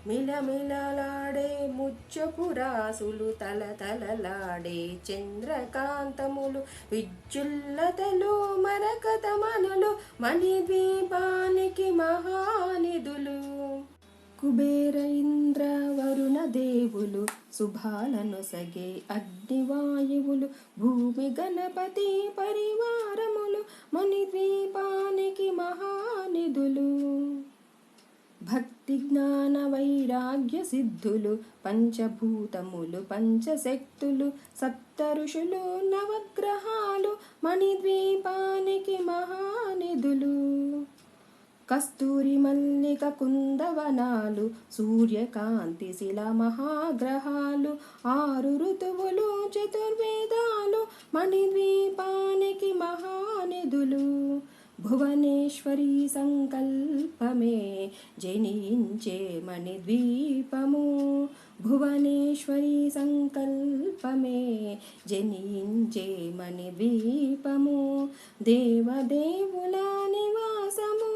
మిలమిలలాడే ముత్యపు రాసులు, తలతలలాడే చంద్రకాంతములు, విద్యుల్లతలు మరకతమనులు, మణిద్వీపానికి మహానిధులు. కుబేర ఇంద్ర వరుణ దేవులు, శుభాలను సగే అగ్నివాయువులు, భూమి గణపతి పరివారములు, మణిద్వీపానికి మహానిధులు. భక్తి జ్ఞాన వైరాగ్య సిద్ధులు, పంచభూతములు పంచశక్తులు, సప్త ఋషులు నవగ్రహాలు, మణిద్వీపానికి మహానిధులు. కస్తూరి మల్లిక కుందవనాలు, సూర్యకాంతి శిల మహాగ్రహాలు, 6 ఋతువులు చతుర్వేదాలు, మణిద్వీపానికి మహానిధులు. భువనేశ్వరి సంకల్పమే జనించే మణిద్వీపము, భువనేశ్వరి సంకల్పమే జనించే మణిద్వీపము. దేవదేవుల నివాసము,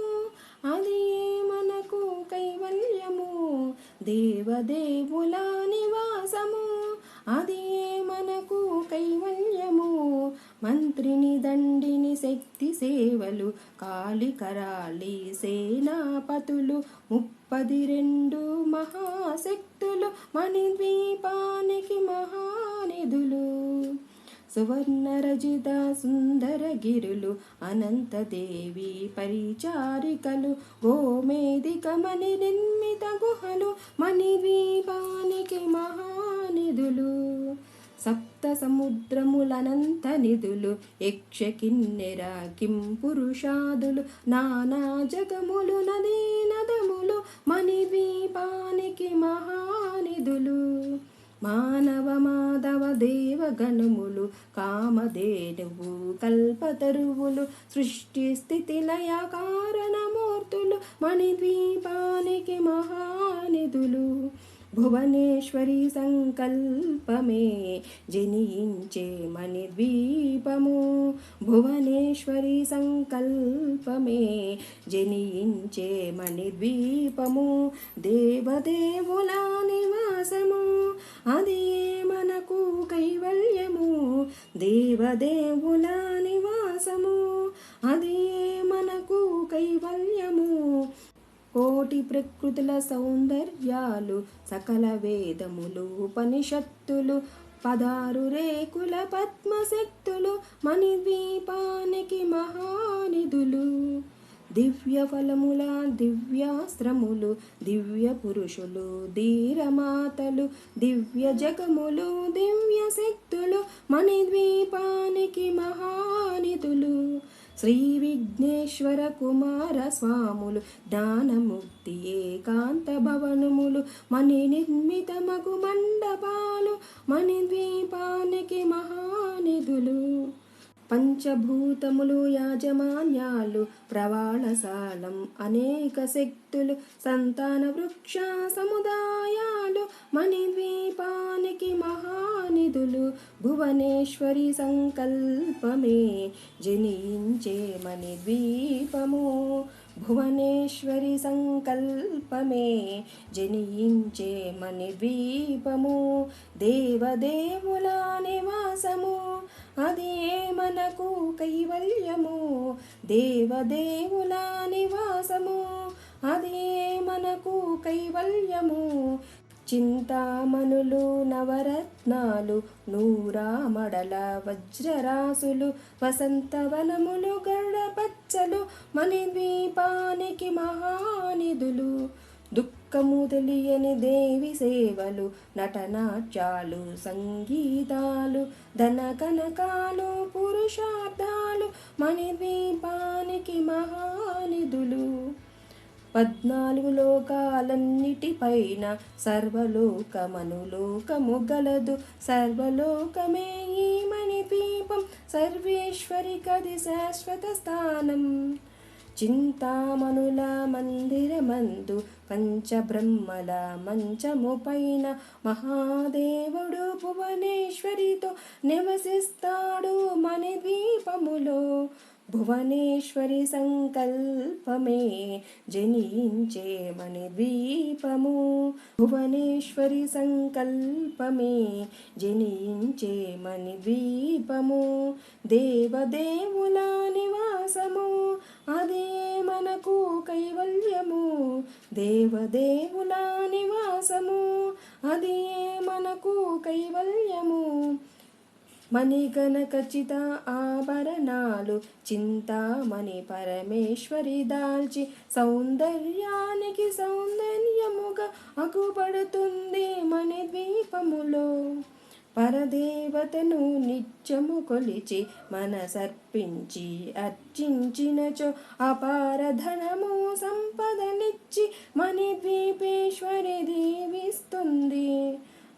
అది మనకు కైవల్యము. దేవదేవుల నివాసము, అది మనకు కైవల్యము. మంత్రిని దండిని శక్తి సేవలు, కాళికరాళి సేనాపతులు, 32 మహాశక్తులు, మణిద్వీపానికి మహానిధులు. సువర్ణరజిత సుందరగిరులు, అనంతదేవి పరిచారికలు, గోమేధికమణి నిర్మిత గుహలు, మణిద్వీపానికి మహానిధులు. సప్త సముద్రములనంత నిధులు, యక్ష కిన్నెర కింపురుషాదులు, నానా జగములు నదీ నదములు, మణిద్వీపానికి మహానిధులు. మానవ మాధవ దేవగణములు, కామధేనువు కల్పతరువులు, సృష్టి స్థితి లయ కారణమూర్తులు, మణిద్వీపానికి మహానిధులు. భువనేశ్వరి సంకల్పమే జనించే మణిద్వీపము, భువనేశ్వరి సంకల్పమే జనించే మణిద్వీపము. దేవదేవుల నివాసము, అది మనకు కైవల్యము. దేవదేవుల నివాసము, అది మనకు కైవల్యము. కోటి ప్రకృతుల సౌందర్యాలు, సకల వేదములు ఉపనిషత్తులు, పదారు రేకుల పద్మశక్తులు మణిద్వీపానికి మహానిధులు. దివ్య ఫలముల దివ్యాస్త్రములు దివ్య పురుషులు ధీరమాతలు దివ్య జగములు దివ్య శక్తులు మణిద్వీపానికి మహానిధులు. శ్రీ విఘ్నేశ్వర కుమార స్వాములు జ్ఞానముక్తి ఏకాంత భవనములు మణి నిర్మితమగు మండపాలు మణిద్వీపానికి మహానిధులు. పంచభూతములు యాజమాన్యాలు ప్రవాళశాలం అనేక శక్తులు సంతాన వృక్ష సముదాయాలు మణిద్వీపానికి మహానిధులు. భువనేశ్వరి సంకల్పమే జనించే మణిద్వీపము భువనేశ్వరి సంకల్పమే జనించే మణిద్వీపము. దేవదేవుల నివాసము అదే మనకు కైవల్యము దేవదేవుల నివాసము అదే మనకు కైవల్యము. చింతామణులు నవరత్నాలు నూరామడల వజ్రరాసులు వసంతవనములు గరుడపచ్చలు మణిద్వీపానికి మహానిధులు. దుఃఖము తెలియని దేవి సేవలు నటనాట్యాలు సంగీతాలు ధన కనకాలు పురుషార్థాలు మణిద్వీపానికి మహానిధులు. 14 లోకాలన్నిటిపైన సర్వలోకమనులోకము గలదు సర్వలోకమే ఈ మణిద్వీపం సర్వేశ్వరికది శాశ్వత స్థానం. చింతామణుల మందిరమందు పంచబ్రహ్మల మంచము పైన మహాదేవుడు భువనేశ్వరితో నివసిస్తాడు మణిద్వీపములో. భువనేశ్వరి సంకల్పమే జనించే మణిద్వీపము భువనేశ్వరి సంకల్పమే జనించే మణిద్వీపము. దేవదేవుల నివాసము అదే మనకు కైవల్యము దేవదేవుల నివాసము అదే మనకు కైవల్యము. మణిగణకచిత ఆభరణాలు చింతామణి పరమేశ్వరి దాల్చి సౌందర్యానికి సౌందర్యముగా అగుపడుతుంది మణిద్వీపములో. పరదేవతను నిత్యము కొలిచి మనసర్పించి అర్చించినచో అపార ధనము సంపదనిచ్చి మణిద్వీపేశ్వరి దీవిస్తుంది.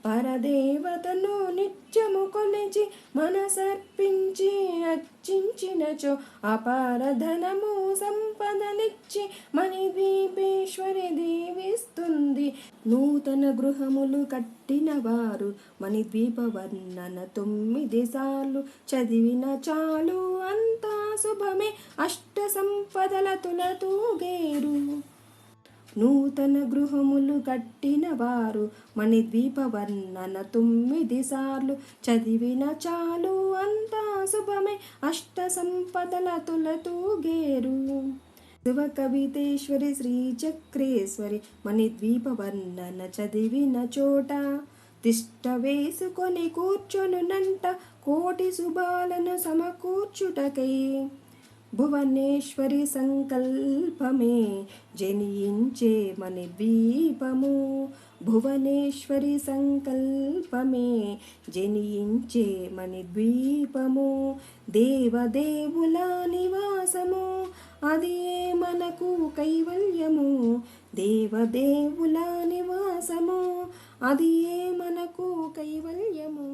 పరదేవతను నిత్యము కొలిచి మనసర్పించి అర్చించినచో అపార ధనము సంపదనిచ్చి మణిద్వీపేశ్వరి దీవిస్తుంది. నూతన గృహములు కట్టిన వారు మణిద్వీప వర్ణన 9 సార్లు చదివిన చాలు అంతా శుభమే అష్ట సంపదల తులతూగేరు. నూతన గృహములు కట్టిన వారు మణిద్వీప వర్ణన 9 సార్లు చదివిన చాలు అంతా శుభమే అష్ట సంపదల తులతూగేరు. శివ కవితేశ్వరి శ్రీ చక్రేశ్వరి మణిద్వీప వర్ణన చదివిన చోట తిష్ట వేసుకొని కూర్చొనునంట కోటి శుభాలను సమకూర్చుటకై. భువనేశ్వరి సంకల్పమే జనించే మణిద్వీపము భువనేశ్వరి సంకల్పమే జనించే మణిద్వీపము. దేవదేవుల నివాసము అది మనకు కైవల్యము దేవదేవుల నివాసము అది మనకు కైవల్యము.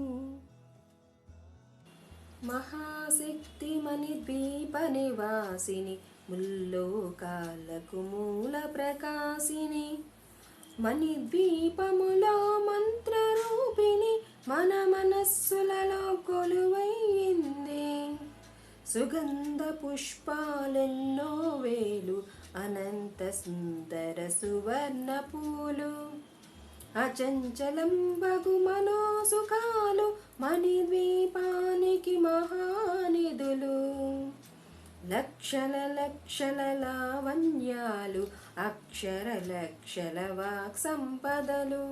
మహాశక్తి మణిద్వీప నివాసిని ముల్లోకాలకు మూల ప్రకాశిని మణిద్వీపములో మంత్రరూపిణి మన మనస్సులలో కొలువైంది. సుగంధ పుష్పాలెన్నో వేలు అనంత సుందర సువర్ణ పూలు అచంచలం బగు మనోసుఖాలు మణిద్వీపానికి మహానిధులు. లక్షల లక్షల లావణ్యాలు అక్షర లక్షల వాక్ సంపదలు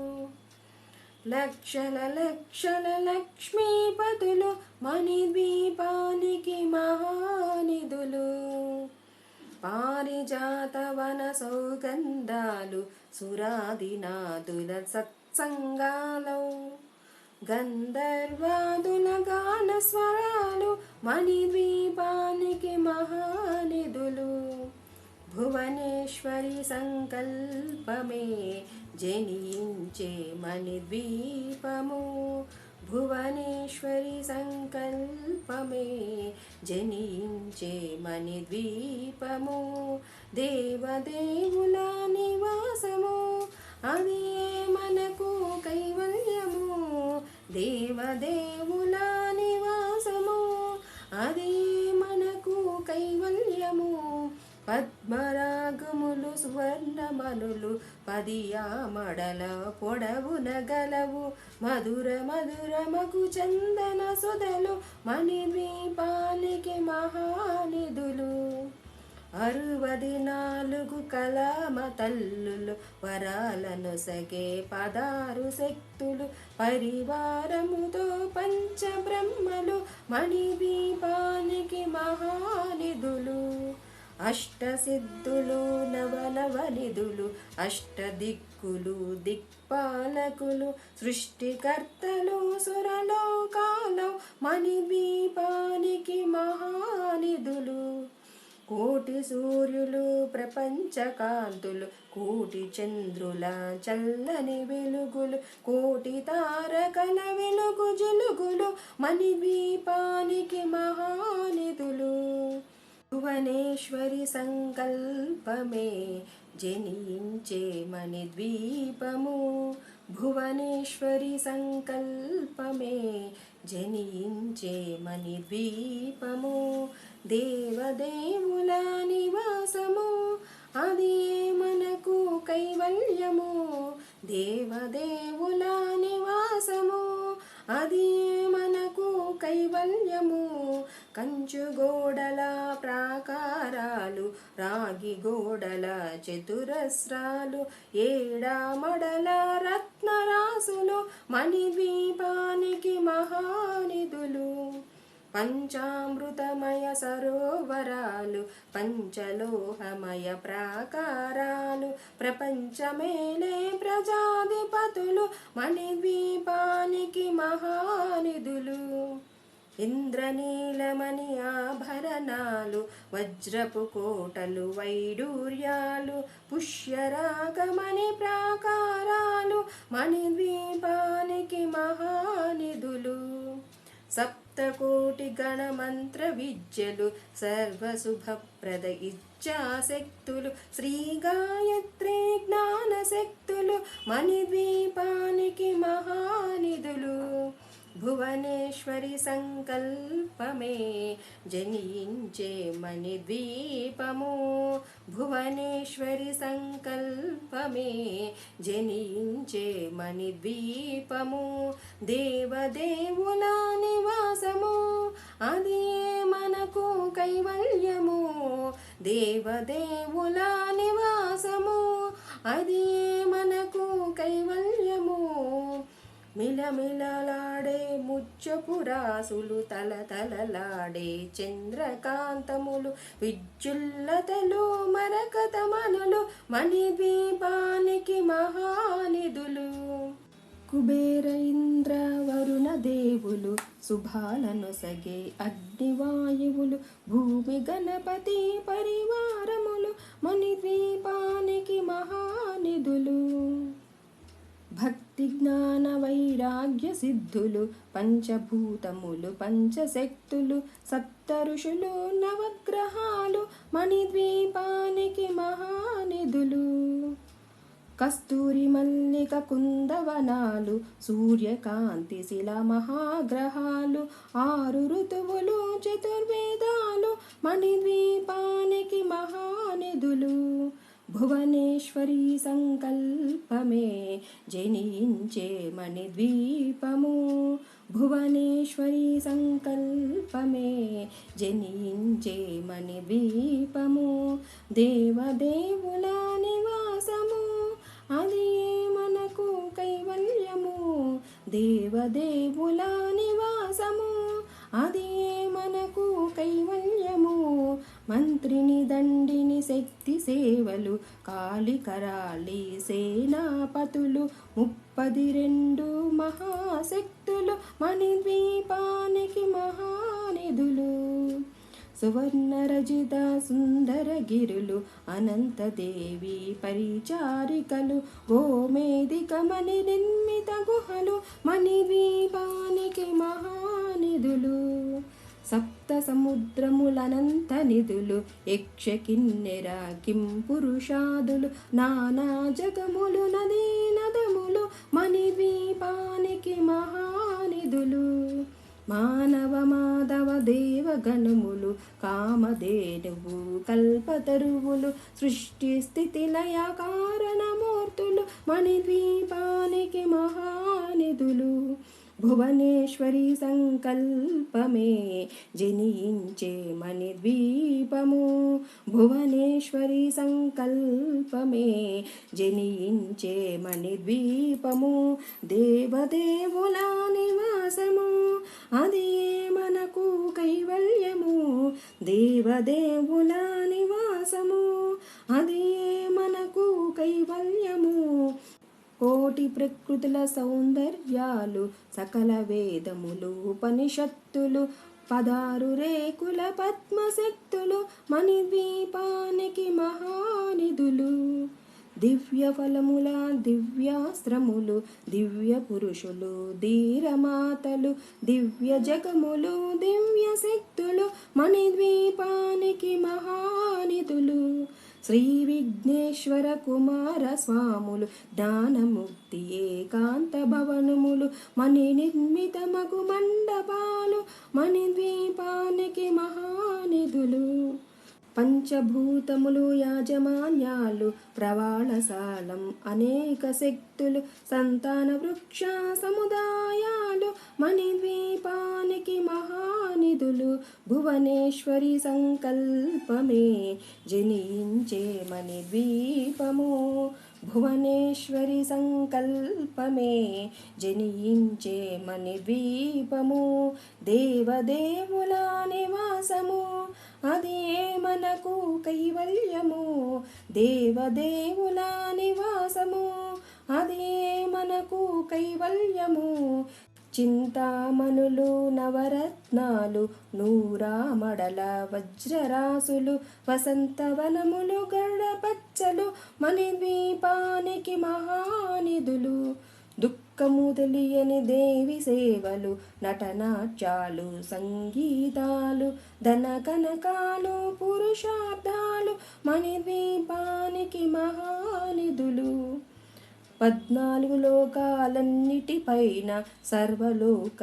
లక్షల లక్షల లక్ష్మీపతులు మణిద్వీపానికి మహానిధులు. పారిజాత వన సౌగంధాలు సురాదినాదుల సత్సంగాలు. గంధర్వాదుల గాన స్వరాలు మణిద్వీపానికి మహానిధులు. భువనేశ్వరి సంకల్పమే జనించే మణిద్వీపము. భువనేశ్వరి సంకల్పమే జనించే మణిద్వీపము. దేవదేవుల నివాసము అది మనకు కైవల్యము. దేవదేవుల నివాసము అది మనకు కైవల్యము. పద్మరాగములు సువర్ణమనులు పదియామడల పొడవున గలవు. మధుర మధురమగు చందన సుధలు మణిద్వీపానికి మహానిధులు. 64 కళామ తల్లులు వరాలను సగే 16 శక్తులు పరివారముతో పంచబ్రహ్మలు మణిద్వీపానికి మహానిధులు. అష్టసిద్ధులు నవనవనిధులు అష్టదిక్కులు దిక్పాలకులు సృష్టికర్తలు సురలోకాలు మణిద్వీపానికి మహానిధులు. కోటి సూర్యులు ప్రపంచ కాంతులు కోటి చంద్రుల చల్లని వెలుగులు కోటి తారకల వెలుగు జిలుగులు మణిద్వీపానికి మహానిధులు. భువనేశ్వరి సంకల్పమే జనించే మణిద్వీపము. భువనేశ్వరి సంకల్పమే జనించే మణిద్వీపము. దేవదేవుల నివాసము అది మనకు కైవల్యము. దేవదేవుల నివాసము అది మనకు కైవల్యము. కంచు గోడల ప్రాకారాలు రాగి గోడల చతురస్రాలు ఏడామడల రత్నరాసులు మణిద్వీపానికి మహానిధులు. పంచామృతమయ సరోవరాలు పంచలోహమయ ప్రాకారాలు ప్రపంచమేలే ప్రజాధిపతులు మణిద్వీపానికి మహానిధులు. ఇంద్రనీలమణి ఆభరణాలు వజ్రపు కోటలు వైడూర్యాలు పుష్యరాగమణి ప్రాకారాలు మణిద్వీపానికి మహానిధులు. సప్తకోటి గణమంత్ర విద్యలు సర్వశుభప్రద ఇచ్ఛాశక్తులు శ్రీ గాయత్రి జ్ఞానశక్తులు మణిద్వీపానికి మహానిధులు. భువనేశ్వరి సంకల్పమే జనించే మణిద్వీపము. భువనేశ్వరి సంకల్పమే జనించే మణిద్వీపము. దేవదేవుల నివాసము అది మనకు కైవల్యము. దేవదేవుల నివాసము అది మనకు కైవల్యము. మిలమిలలాడే ముచ్చపురాసులు తలతలలాడే చంద్రకాంతములు విద్యుల్లతలు మరకతమనులు మణిద్వీపానికి మహానిధులు. కుబేర ఇంద్ర వరుణ దేవులు శుభాలను సగే అగ్నివాయువులు భూమి గణపతి పరివారములు మణిద్వీపానికి మహానిధులు. భక్తి జ్ఞాన వైరాగ్య సిద్ధులు పంచభూతములు పంచశక్తులు సప్త ఋషులు నవగ్రహాలు మణిద్వీపానికి మహానిధులు. కస్తూరి మల్లిక కుందవనాలు సూర్యకాంతి శిల మహాగ్రహాలు 6 ఋతువులు చతుర్వేదాలు మణిద్వీపానికి మహానిధులు. భువనేశ్వరి సంకల్పమే జనించే మణిద్వీపము. భువనేశ్వరి సంకల్పమే జనించే మణిద్వీపము. దేవదేవుల నివాసము అది మనకు కైవల్యము. దేవదేవుల నివాసము, అది మనకు కైవల్యము. మంత్రిని దండిని శక్తి సేవలు, కాళికరాళి సేనాపతులు, 32 మహాశక్తులు, మణిద్వీపానికి మహానిధులు. సువర్ణరజిత సుందరగిరులు, అనంతదేవి పరిచారికలు, గోమేధికమణి నిర్మిత గుహలు, మణిద్వీపానికి మహానిధులు. సప్త సముద్రములనంత నిధులు, యక్ష కిన్నెర కింపురుషాదులు, నానా జగములు నదీ నదములు, మణిద్వీపానికి మహానిధులు. మానవ మాధవ దేవగణములు, కామధేనువు కల్పతరువులు, సృష్టి స్థితి లయ కారణమూర్తులు, మణిద్వీపానికి మహానిధులు. భువనేశ్వరి సంకల్పమే జనించే మణిద్వీపము, భువనేశ్వరి సంకల్పమే జనించే మణిద్వీపము. దేవదేవుల నివాసము, అది మనకు కైవల్యము. దేవదేవుల నివాసము, అది మనకు కైవల్యము. కోటి ప్రకృతుల సౌందర్యాలు, సకల వేదములు ఉపనిషత్తులు, 16 రేకుల పద్మశక్తులు, మణిద్వీపానికి మహానిధులు. దివ్య ఫలముల దివ్యాస్త్రములు, దివ్య పురుషులు ధీరమాతలు, దివ్య జగములు దివ్య శక్తులు, మణిద్వీపానికి మహానిధులు. శ్రీ విఘ్నేశ్వర కుమార స్వాములు, జ్ఞానముక్తి ఏకాంత భవనములు, మణి నిర్మితమగు మండపాలు, మణిద్వీపానికి మహానిధులు. పంచభూతములు యాజమాన్యాలు, ప్రవాళశాలం అనేక శక్తులు, సంతాన వృక్ష సముదాయాలు, మణిద్వీపానికి మహానిధులు. భువనేశ్వరి సంకల్పమే జనించే మణిద్వీపము, భువనేశ్వరి సంకల్పమే జనించే మణిద్వీపము. దేవదేవుల నివాసము, అది మనకు కైవల్యము. దేవదేవుల నివాసము, అది మనకు కైవల్యము. చింతామణులు నవరత్నాలు, నూరామడల వజ్రరాసులు, వసంతవనములు గడపచ్చలు, మణిద్వీపానికి మహానిధులు. దుఃఖము తెలియని దేవి సేవలు, నటనాట్యాలు సంగీతాలు, ధన కనకాలు పురుషార్థాలు, మణిద్వీపానికి మహానిధులు. 14 లోకాలన్నిటిపైన సర్వలోకమనులోకము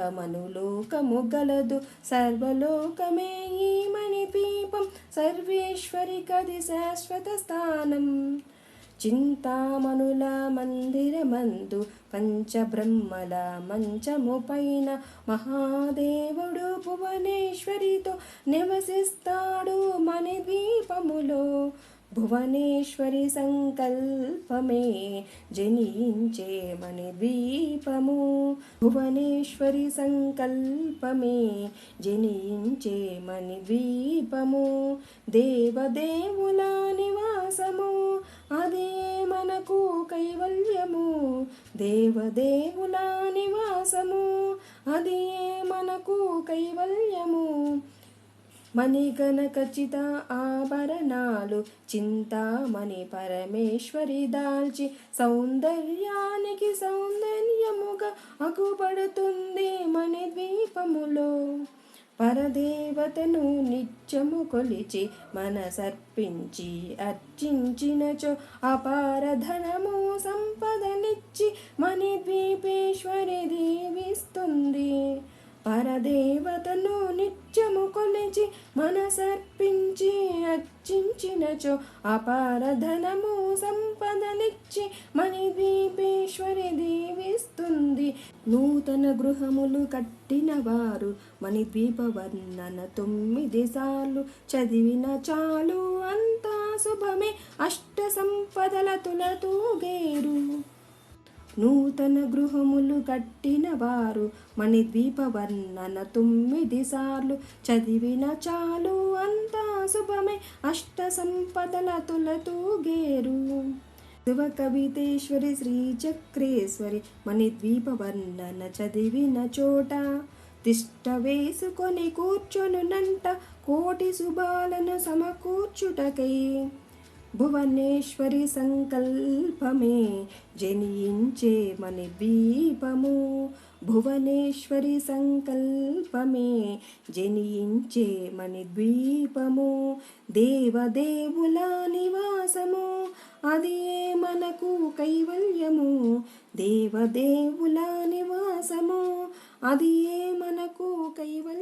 గలదు, సర్వలోకమే ఈ మణిద్వీపం, సర్వేశ్వరికది శాశ్వత స్థానం. చింతామణుల మందిరమందు, పంచబ్రహ్మల మంచము పైన, మహాదేవుడు భువనేశ్వరితో నివసిస్తాడు మణిద్వీపములో. భువనేశ్వరి సంకల్పమే జనించే మణిద్వీపము, భువనేశ్వరి సంకల్పమే జనించే మణిద్వీపము. దేవదేవుల నివాసము, అదే మనకు కైవల్యము. దేవదేవుల నివాసము, అదే మనకు కైవల్యము. మణిగణకచిత ఆభరణాలు, చింతామణి పరమేశ్వరి దాల్చి, సౌందర్యానికి సౌందర్యముగా అగుపడుతుంది మణిద్వీపములో. పరదేవతను నిత్యము కొలిచి మనసర్పించి అర్చించినచో, అపార ధనము సంపదనిచ్చి మణిద్వీపేశ్వరి దీవిస్తుంది. పరదేవతను నిత్యము కొలిచి మనసర్పించి అర్చించినచో, అపార ధనము సంపదనిచ్చి మణిద్వీపేశ్వరి దీవిస్తుంది. నూతన గృహములు కట్టిన వారు మణిద్వీప వర్ణన 9 సార్లు చదివిన చాలు, అంతా శుభమే, అష్ట సంపదల తులతూగేరు. నూతన గృహములు కట్టిన వారు మణిద్వీప వర్ణన 9 సార్లు చదివిన చాలు అంతా శుభమే అష్ట సంపదల తొలతూగేరు. శివ కవితేశ్వరి శ్రీ చక్రేశ్వరి మణిద్వీప వర్ణన చదివిన చోట తిష్ట వేసుకొని కూర్చొనునంట కోటి శుభాలను సమకూర్చుటకై. భువనేశ్వరి సంకల్పమే జనించే మణిద్వీపము. భువనేశ్వరి సంకల్పమే జనించే మణిద్వీపము. దేవదేవుల నివాసము అది మనకు కైవల్యము. దేవదేవుల నివాసము అది మనకు కైవల్యము.